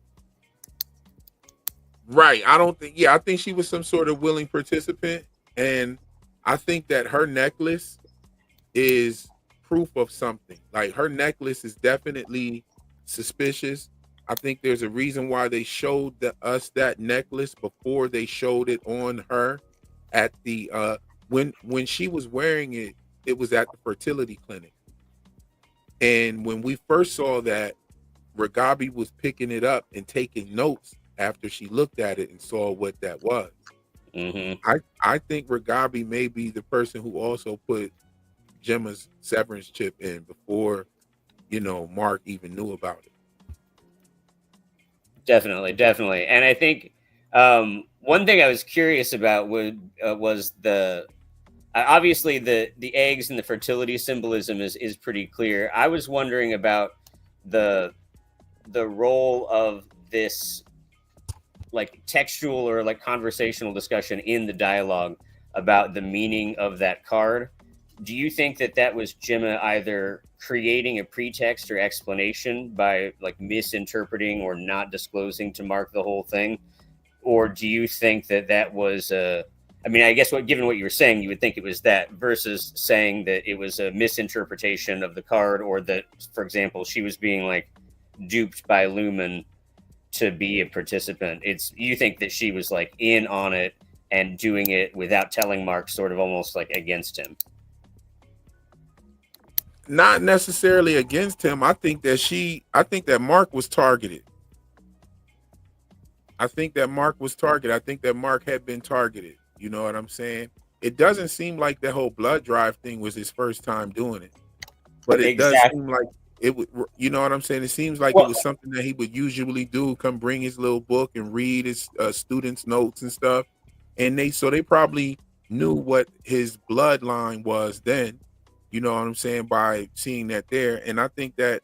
Right. I think she was some sort of willing participant. And I think that her necklace is proof of something. Like, her necklace is definitely suspicious. I think there's a reason why they showed us that necklace before they showed it on her at the when she was wearing it. It was at the fertility clinic, and when we first saw that, Ragabi was picking it up and taking notes after she looked at it and saw what that was. Mm-hmm. I think Ragabi may be the person who also put Gemma's severance chip in before, Mark even knew about it. Definitely. And I think one thing I was curious about was the obviously the eggs and the fertility symbolism is pretty clear. I was wondering about the role of this like textual or like conversational discussion in the dialogue about the meaning of that card. Do you think that was Gemma either creating a pretext or explanation by like misinterpreting or not disclosing to Mark the whole thing? Or do you think that was I guess given what you were saying, you would think it was that, versus saying that it was a misinterpretation of the card, or that, for example, she was being like duped by Lumen to be a participant. You think that she was like in on it and doing it without telling Mark, sort of almost like against him? Not necessarily against him. I think that Mark was targeted. I think that Mark had been targeted. You know what I'm saying? It doesn't seem like the whole blood drive thing was his first time doing it, but it does seem like it would. You know what I'm saying? It seems like it was something that he would usually do. Come bring his little book and read his students' notes and stuff, and they probably knew what his bloodline was then. You know what I'm saying, by seeing that there. And I think that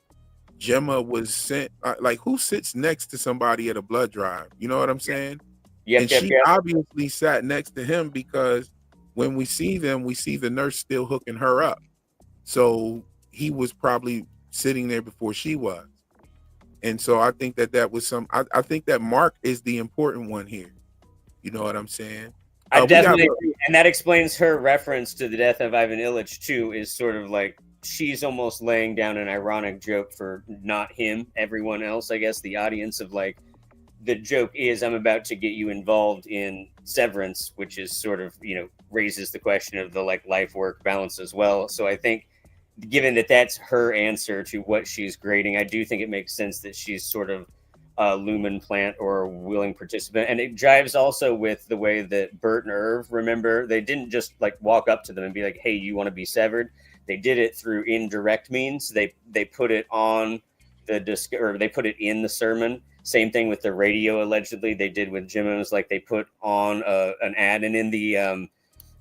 Gemma was sent, like, who sits next to somebody at a blood drive? You know what I'm saying? Yep. Obviously sat next to him, because when we see them, we see the nurse still hooking her up. So he was probably sitting there before she was. And so I think that was I think that Mark is the important one here. You know what I'm saying? I definitely agree. And that explains her reference to the death of Ivan Illich too, is sort of like she's almost laying down an ironic joke for not him, everyone else, I guess, the audience, of like, the joke is, I'm about to get you involved in Severance, which is sort of, raises the question of the like life-work balance as well. So I think given that that's her answer to what she's grading, I do think it makes sense that she's sort of a Lumen plant or a willing participant. And it jives also with the way that Bert and Irv, remember, they didn't just like walk up to them and be like, hey, you want to be severed? They did it through indirect means. They put it on the disc, or they put it in the sermon. Same thing with the radio, allegedly they did with Jim. It was like they put on an ad, and in the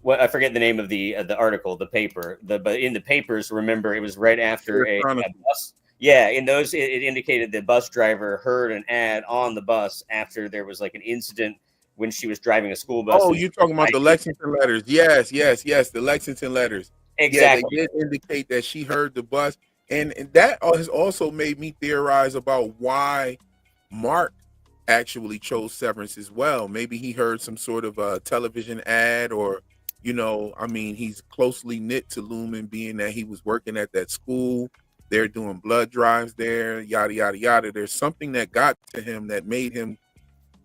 I forget the name of the article, the paper, but in the papers, remember, it was right after a bus. Yeah, in those, it indicated the bus driver heard an ad on the bus after there was like an incident when she was driving a school bus. Oh, you're talking about the Lexington letters. Yes, the Lexington letters. Exactly. Yeah, they did indicate that she heard the bus. And that has also made me theorize about why Mark actually chose Severance as well. Maybe he heard some sort of a television ad, or, he's closely knit to Lumen, being that he was working at that school. They're doing blood drives there, yada, yada, yada. There's something that got to him that made him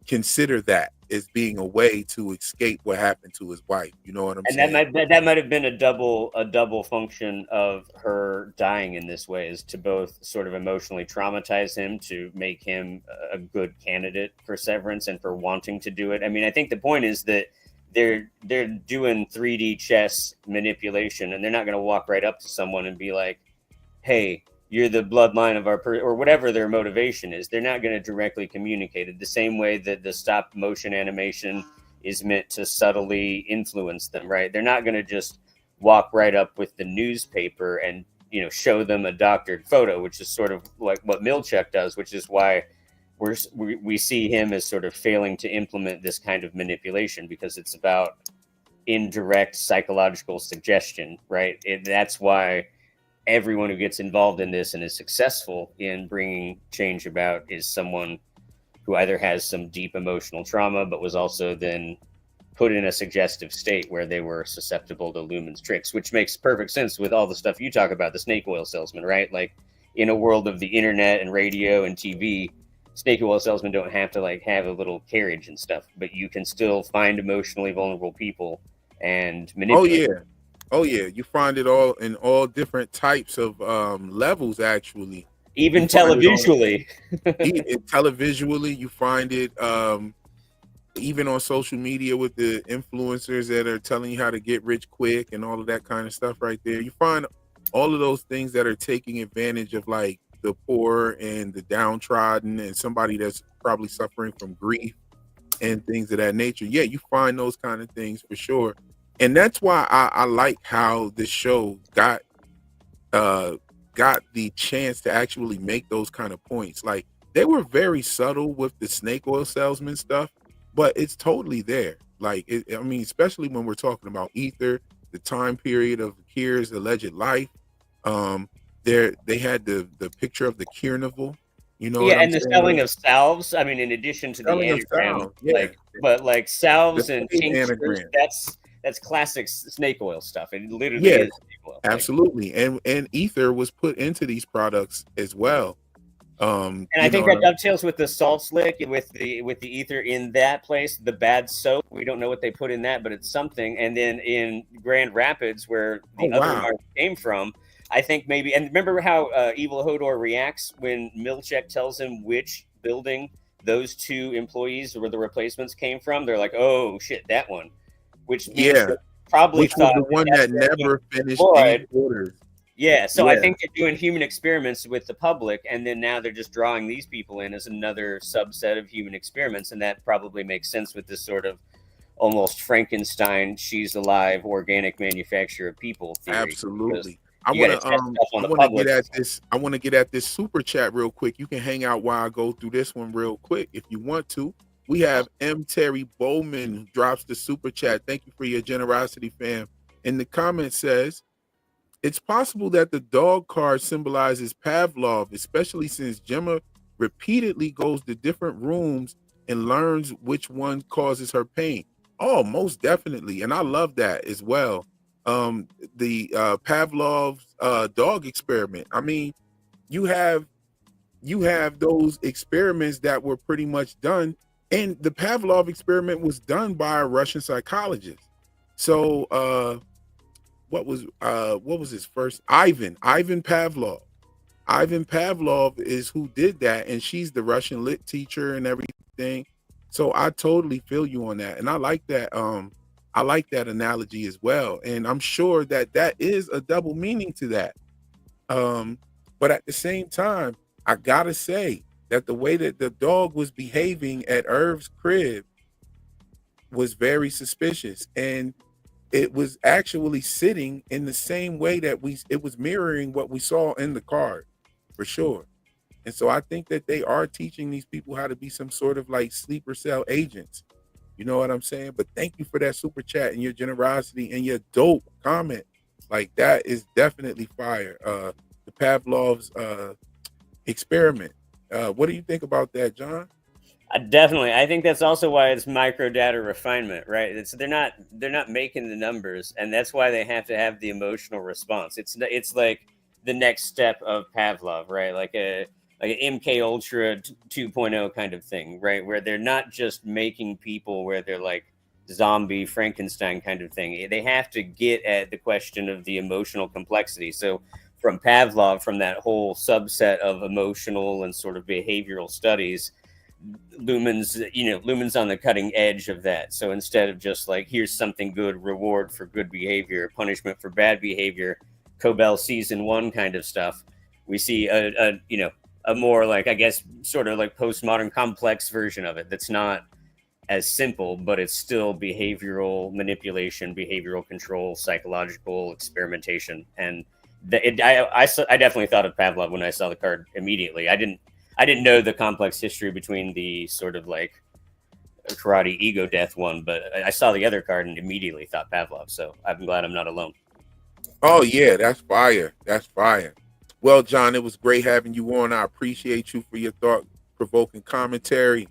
consider that. as being a way to escape what happened to his wife. You know what I'm And saying? that might have been a double function of her dying in this way, is to both sort of emotionally traumatize him, to make him a good candidate for severance and for wanting to do it. I mean, I think the point is that they're doing 3D chess manipulation, and they're not going to walk right up to someone and be like, "Hey, you're the bloodline of our or whatever their motivation is." They're not going to directly communicate it the same way that the stop motion animation is meant to subtly influence them, right? They're not going to just walk right up with the newspaper and, you know, show them a doctored photo, which is sort of like what Milchek does, which is why we see him as sort of failing to implement this kind of manipulation, because it's about indirect psychological suggestion, right? That's why everyone who gets involved in this and is successful in bringing change about is someone who either has some deep emotional trauma, but was also then put in a suggestive state where they were susceptible to Lumen's tricks, which makes perfect sense with all the stuff you talk about, the snake oil salesman, right? Like, in a world of the internet and radio and TV, snake oil salesmen don't have to like have a little carriage and stuff, but you can still find emotionally vulnerable people and manipulate. Oh yeah, you find it all in all different types of levels, actually. Even televisually. Televisually, you find it even on social media with the influencers that are telling you how to get rich quick and all of that kind of stuff right there. You find all of those things that are taking advantage of like the poor and the downtrodden and somebody that's probably suffering from grief and things of that nature. Yeah, you find those kind of things for sure. And that's why I like how the show got the chance to actually make those kind of points. Like, they were very subtle with the snake oil salesman stuff, but it's totally there. Like, I mean, especially when we're talking about Ether, the time period of Kier's alleged life. They had the picture of the Carnival. You know, Yeah, what I'm and the saying? selling of salves. I mean, in addition to the Selling of anagram, salves, yeah. but like salves The and paid tinctures, anagram. that's classic snake oil stuff. It literally Yes, is snake oil. Like, absolutely. And Ether was put into these products as well. and I think that dovetails with the salt slick, with the ether in that place, the bad soap. We don't know what they put in that, but it's something. And then in Grand Rapids, where the other mark came from, I think maybe. And remember how Evil Hodor reacts when Milchek tells him which building those two employees or the replacements came from? They're like, "Oh shit, that one," which means probably which was the one that never finished any orders. Yeah, so I think they're doing human experiments with the public, and then now they're just drawing these people in as another subset of human experiments, and that probably makes sense with this sort of almost Frankenstein, she's alive, organic manufacture of people theory. Absolutely. I want to get at this super chat real quick. You can hang out while I go through this one real quick if you want to. We have M. Terry Bowman who drops the super chat. Thank you for your generosity, fam. In the comment says, it's possible that the dog card symbolizes Pavlov, especially since Gemma repeatedly goes to different rooms and learns which one causes her pain. Oh, most definitely. And I love that as well. The Pavlov's dog experiment. I mean, you have those experiments that were pretty much done, and the Pavlov experiment was done by a Russian psychologist. So what was his first? Ivan Pavlov. Ivan Pavlov is who did that, and she's the Russian lit teacher and everything. So I totally feel you on that, and I like that. I like that analogy as well, and I'm sure that is a double meaning to that. But at the same time, I gotta say that the way that the dog was behaving at Irv's crib was very suspicious, and it was actually sitting in the same way that it was mirroring what we saw in the card, for sure. And so I think that they are teaching these people how to be some sort of like sleeper cell agents. You know what I'm saying? But thank you for that super chat and your generosity and your dope comment. Like, that is definitely fire. The Pavlov's experiment. What do you think about that, John? Definitely. I think that's also why it's micro data refinement, right? They're not making the numbers, and that's why they have to have the emotional response. It's like the next step of Pavlov, right? Like like an MK Ultra 2.0 kind of thing, right? Where they're not just making people where they're like zombie Frankenstein kind of thing. They have to get at the question of the emotional complexity. So from Pavlov, from that whole subset of emotional and sort of behavioral studies, Lumen's on the cutting edge of that. So instead of just like, here's something good, reward for good behavior, punishment for bad behavior, Cobell season 1 kind of stuff, we see a more like, I guess, sort of like postmodern complex version of it that's not as simple, but it's still behavioral manipulation, behavioral control, psychological experimentation. And I definitely thought of Pavlov when I saw the card immediately. I didn't know the complex history between the sort of like karate ego death one, but I saw the other card and immediately thought Pavlov. So I'm glad I'm not alone. Oh yeah, that's fire. That's fire. Well, John, it was great having you on. I appreciate you for your thought-provoking commentary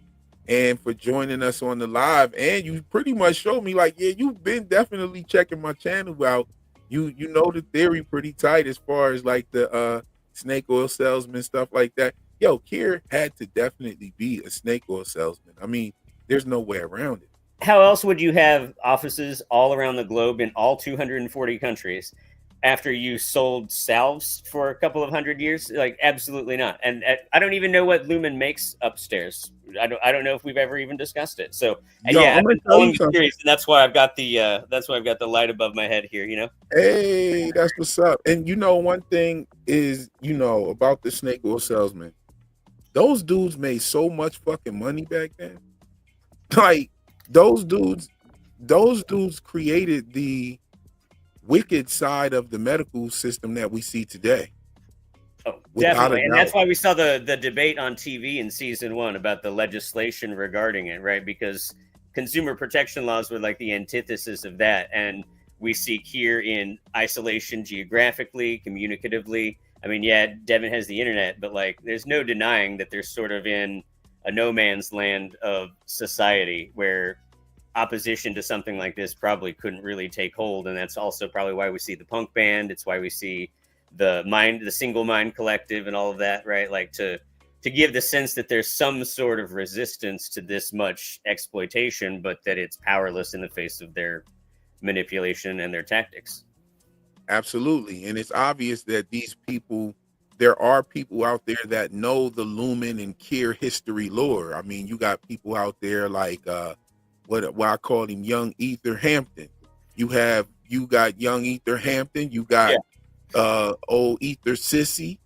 and for joining us on the live. And you pretty much showed me like, yeah, you've been definitely checking my channel out. You know the theory pretty tight as far as like the snake oil salesman stuff like that. Yo, Kier had to definitely be a snake oil salesman. I mean, there's no way around it. How else would you have offices all around the globe in all 240 countries after you sold salves for a couple of 100 years? Like, absolutely not. And I don't even know what Lumen makes upstairs. I don't know if we've ever even discussed it. So Yo, yeah, I'm gonna I've been tell you following the something. series, and that's why I've got the light above my head here. You know. Hey, that's what's up. And you know, one thing is, about the snake oil salesman, those dudes made so much fucking money back then. Like those dudes created the wicked side of the medical system that we see today. Oh, Without definitely. a And doubt. that's why we saw the debate on TV in season 1 about the legislation regarding it, right? Because consumer protection laws were like the antithesis of that. And we see here in isolation geographically, communicatively. I mean, yeah, Devin has the internet, but like there's no denying that they're sort of in a no man's land of society where opposition to something like this probably couldn't really take hold. And that's also probably why we see the punk band. It's why we see the single mind collective and all of that, right? Like to give the sense that there's some sort of resistance to this much exploitation, but that it's powerless in the face of their manipulation and their tactics. Absolutely. And it's obvious that there are people out there that know the Lumen and Kier history lore. I mean, you got people out there like what I call him Young Ether Hampton. You got Young Ether Hampton, you got old Ether Sissy,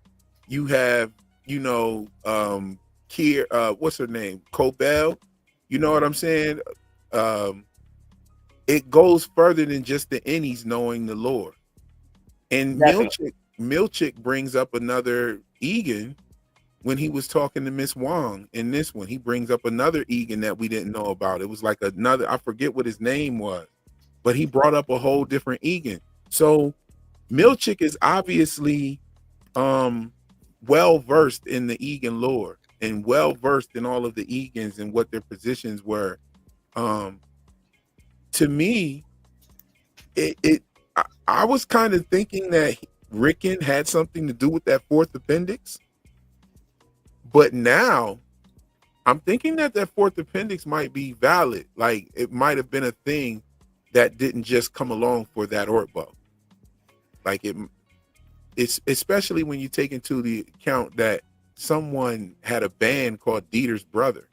you have Kier, what's her name? Cobell. You know what I'm saying? It goes further than just the innies knowing the lore. And Milchick brings up another Egan when he was talking to Miss Wong in this one. He brings up another Egan that we didn't know about. It was like another, I forget what his name was, but he brought up a whole different Egan. So Milchick is obviously well versed in the Egan lore and well versed in all of the Egans and what their positions were. To me, I was kind of thinking that Rickon had something to do with that fourth appendix, but now I'm thinking that fourth appendix might be valid. Like it might have been a thing that didn't just come along for that Ortbo. Like it's especially when you take into the account that someone had a band called Dieter's Brother.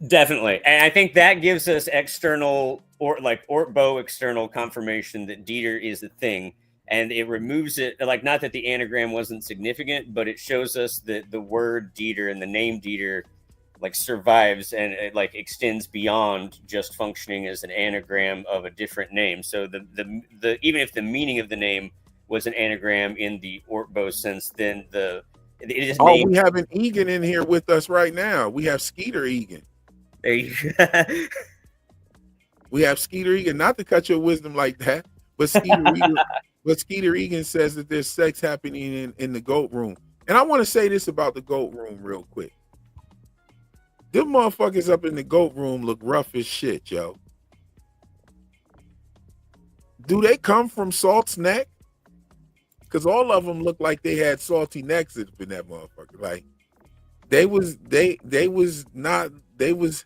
Definitely. And I think that gives us external Ortbo external confirmation that Dieter is a thing. And it removes it, like, not that the anagram wasn't significant, but it shows us that the word Dieter and the name Dieter like survives and it like extends beyond just functioning as an anagram of a different name. So the even if the meaning of the name was an anagram in the Ortbo sense, then it is named. We have an Egan in here with us right now. We have Skeeter Egan. There you go. We have Skeeter Egan, not to cut your wisdom like that, but Skeeter Egan says that there's sex happening in the GOAT room. And I want to say this about the GOAT room real quick. Them motherfuckers up in the GOAT room look rough as shit, yo. Do they come from Salt's neck? Because all of them look like they had salty necks up in that motherfucker. Like they was not they was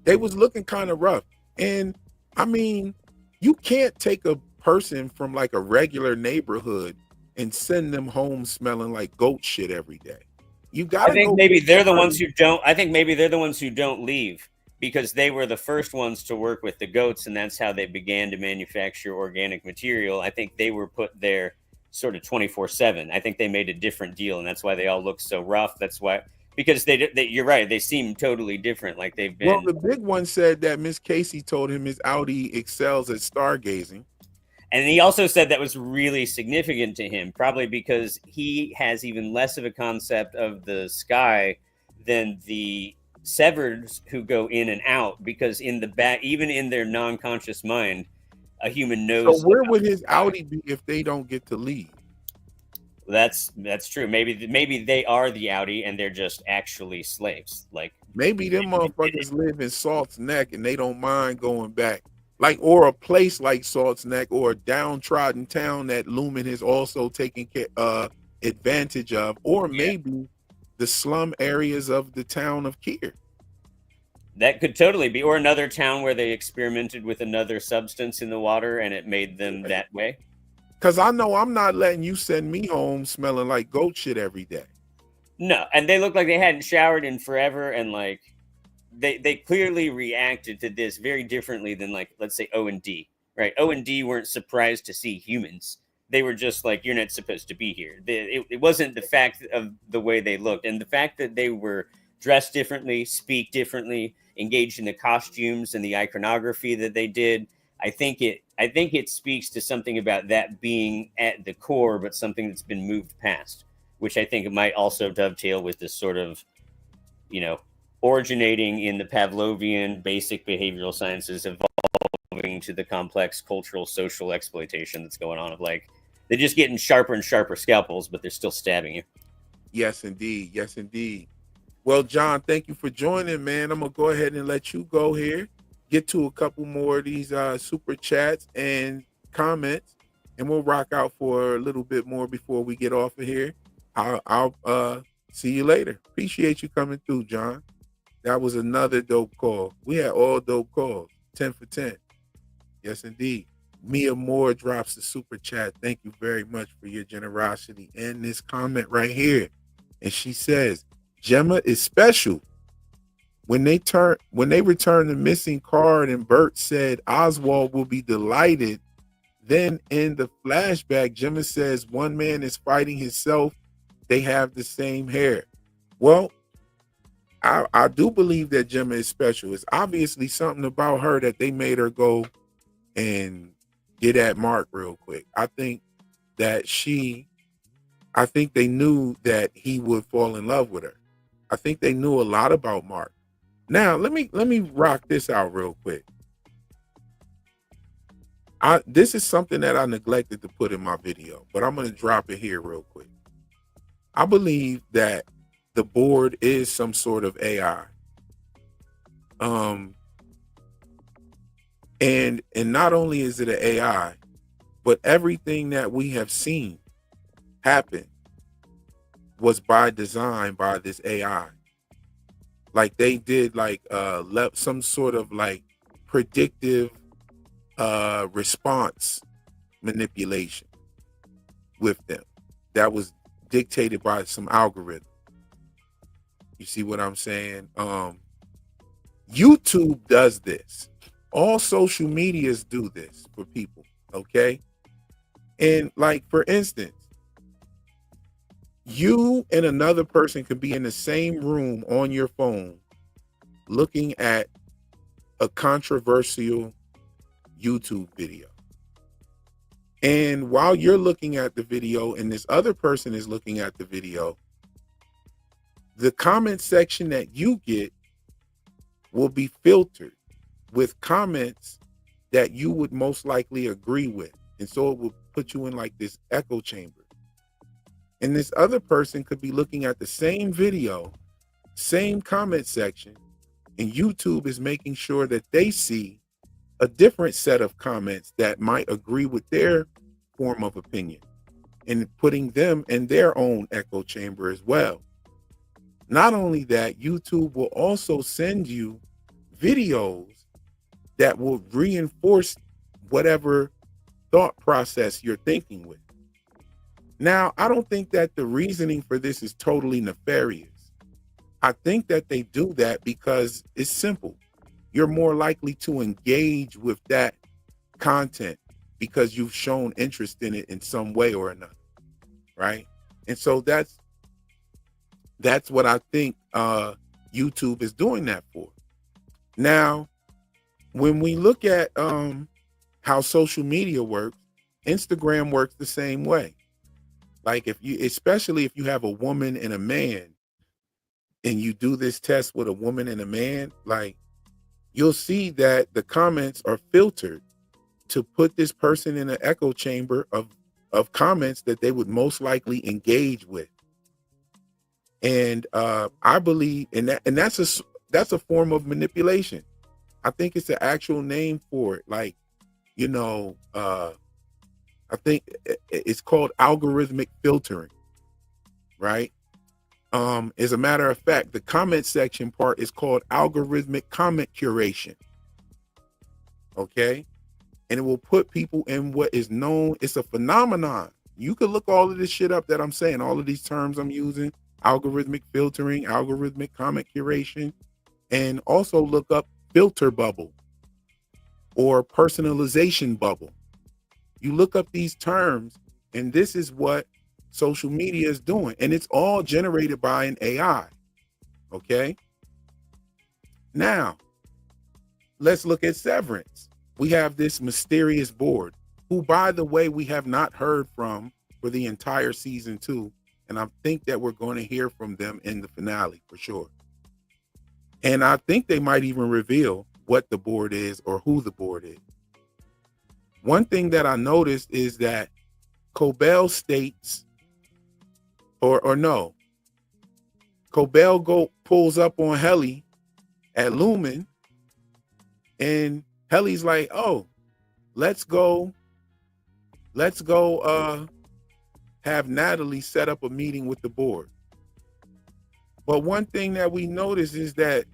they was looking kind of rough. And I mean, you can't take a person from like a regular neighborhood and send them home smelling like goat shit every day. You gotta I think go maybe get they're the dirty. ones who don't. I think maybe they're the ones who don't leave because they were the first ones to work with the goats, and that's how they began to manufacture organic material. I think they were put there sort of 24/7. I think they made a different deal, and that's why they all look so rough. That's why, because they you're right. They seem totally different. Like they've Well, been. the big one said that Miss Casey told him his Audi excels at stargazing. And he also said that was really significant to him, probably because he has even less of a concept of the sky than the Severs who go in and out, because in the back, even in their non-conscious mind, a human So knows. where would his Audi be if they don't get to leave? That's true. Maybe they are the Audi and they're just actually slaves. Like Maybe them motherfuckers live in Salt's Neck and they don't mind going back. Like, or a place like Salt's Neck, or a downtrodden town that Lumen has also taken advantage of, or maybe the slum areas of the town of Kier. that could totally be, or another town where they experimented with another substance in the water and it made them that way. Because I know I'm not letting you send me home smelling like goat shit every day. No, and they look like they hadn't showered in forever, and like they clearly reacted to this very differently than, like, let's say O and D, right? O and D weren't surprised to see humans. They were just like, you're not supposed to be here. It wasn't the fact of the way they looked, and the fact that they were dressed differently, speak differently, engaged in the costumes and the iconography that they did. I think it speaks to something about that being at the core, but something that's been moved past, which I think it might also dovetail with this sort of, originating in the Pavlovian basic behavioral sciences, evolving to the complex cultural social exploitation that's going on, of like, they're just getting sharper and sharper scalpels, but they're still stabbing you. Yes, indeed. Yes, indeed. Well, John, thank you for joining, man. I'm going to go ahead and let you go here. Get to a couple more of these super chats and comments, and we'll rock out for a little bit more before we get off of here. I'll see you later. Appreciate you coming through, John. That was another dope call. We had all dope calls. 10 for 10. Yes, indeed. Mia Moore drops the super chat. Thank you very much for your generosity. And this comment right here. And she says, Gemma is special. When they return the missing card and Bert said Oswald will be delighted, then in the flashback, Gemma says one man is fighting himself. They have the same hair. Well, I do believe that Gemma is special. It's obviously something about her that they made her go and get at Mark real quick. I think they knew that he would fall in love with her. I think they knew a lot about Mark. Now, let me rock this out real quick. This is something that I neglected to put in my video, but I'm going to drop it here real quick. I believe that the board is some sort of AI. And not only is it an AI, but everything that we have seen happen was by design by this AI. Like they did like some sort of like predictive response manipulation with them that was dictated by some algorithm. You see what I'm saying? YouTube does this. All social medias do this for people, okay? And like, for instance, you and another person could be in the same room on your phone looking at a controversial YouTube video. And while you're looking at the video and this other person is looking at the video, the comment section that you get will be filtered with comments that you would most likely agree with. And so it will put you in like this echo chamber. And this other person could be looking at the same video, same comment section, and YouTube is making sure that they see a different set of comments that might agree with their form of opinion. and putting them in their own echo chamber as well. Not only that, YouTube will also send you videos that will reinforce whatever thought process you're thinking with. Now, I don't think that the reasoning for this is totally nefarious. I think that they do that because it's simple. You're more likely to engage with that content because you've shown interest in it in some way or another, right? And so that's what I think YouTube is doing that for. Now, when we look at how social media works, Instagram works the same way. Like especially if you have a woman and a man, and you do this test with a woman and a man, like you'll see that the comments are filtered to put this person in an echo chamber of comments that they would most likely engage with. And I believe in that, and that's a form of manipulation. I think it's the actual name for it. Like, you know, I think it's called algorithmic filtering, right? As a matter of fact, the comment section part is called algorithmic comment curation. Okay. And it will put people in what is known, it's a phenomenon. You could look all of this shit up that I'm saying, all of these terms I'm using, algorithmic filtering, algorithmic comment curation, and also look up filter bubble or personalization bubble. You look up these terms, and this is what social media is doing, and it's all generated by an AI. Okay. Now, let's look at Severance. We have this mysterious board, who, by the way, we have not heard from for the entire season 2, and I think that we're going to hear from them in the finale for sure. And I think they might even reveal what the board is or who the board is. One thing that I noticed is that Cobell states, or no, Cobell pulls up on Helly at Lumen, and Helly's like, oh, let's go have Natalie set up a meeting with the board. But one thing that we noticed is that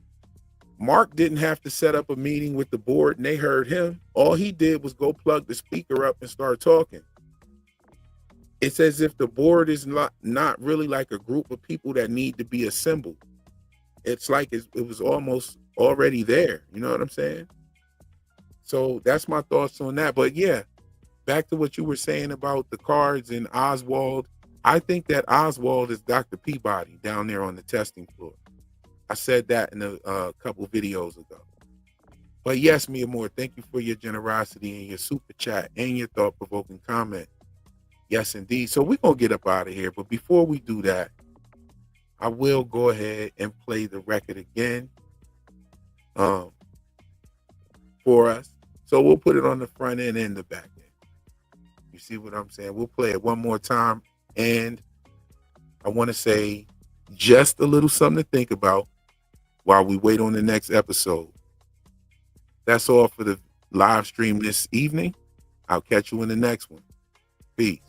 Mark didn't have to set up a meeting with the board, and they heard him. All he did was go plug the speaker up and start talking. It's as if the board is not really like a group of people that need to be assembled. It's like it was almost already there. You know what I'm saying? So that's my thoughts on that. But yeah, back to what you were saying about the cards and Oswald. I think that Oswald is Dr. Peabody down there on the testing floor. I said that in a couple videos ago. But yes, Mia Moore, thank you for your generosity and your super chat and your thought-provoking comment. Yes, indeed. So we're going to get up out of here. But before we do that, I will go ahead and play the record again for us. So we'll put it on the front end and the back end. You see what I'm saying? We'll play it one more time. And I want to say just a little something to think about while we wait on the next episode. That's all for the live stream this evening. I'll catch you in the next one. Peace.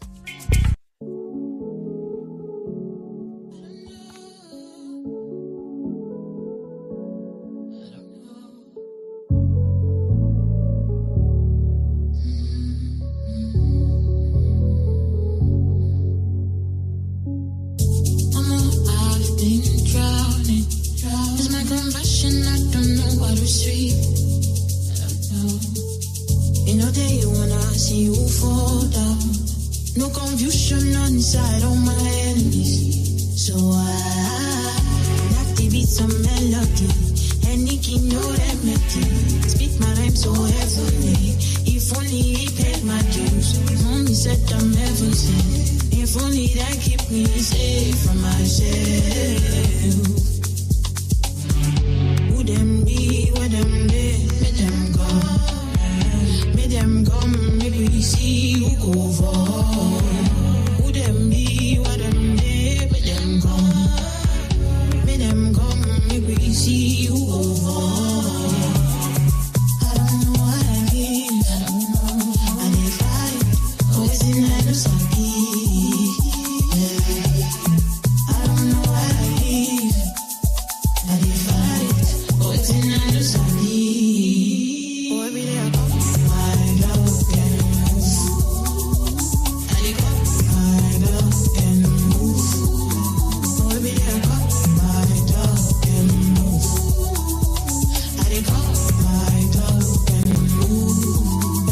No confusion inside all my enemies. So I activate some melody. Any king know remedy. Speak my rhyme so heavily. If only he paid my dues. Mommy said I'm heaven sent. If only that keep me safe from myself. Who them be, where them be, make them go. Make them come, maybe we see who go for. Who them be, what them be, make them come. Make them come, maybe we see who go for. I don't know what I mean, I don't know. I dey fight, always in the every day I go, my dog can move. I dey go, my dog can move. Oh, every day I go, my dog can move. I dey go, my dog can move.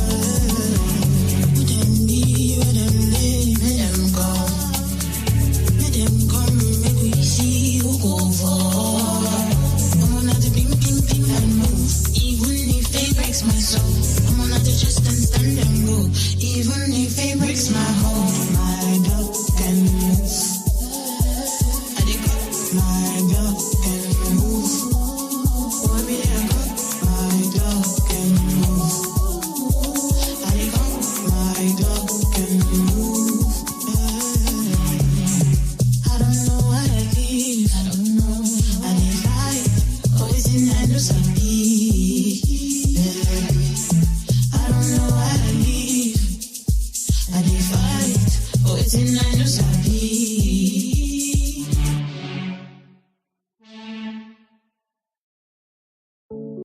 Let them be, let them live, let them go. Let them come, make we see who go for. I'm on the bing, bing, bing and move. Even if they breaks my soul, I'm on the just and stand and go. Even if they breaks my home, my dog can move. I dey go, my dog can move. Oh, every day I go, my dog can move. I dey go, my dog can move. I don't know what I live, I don't know. I dey fight, always in I know sabi. I don't know what I live, I dey fight, always in I know sabi.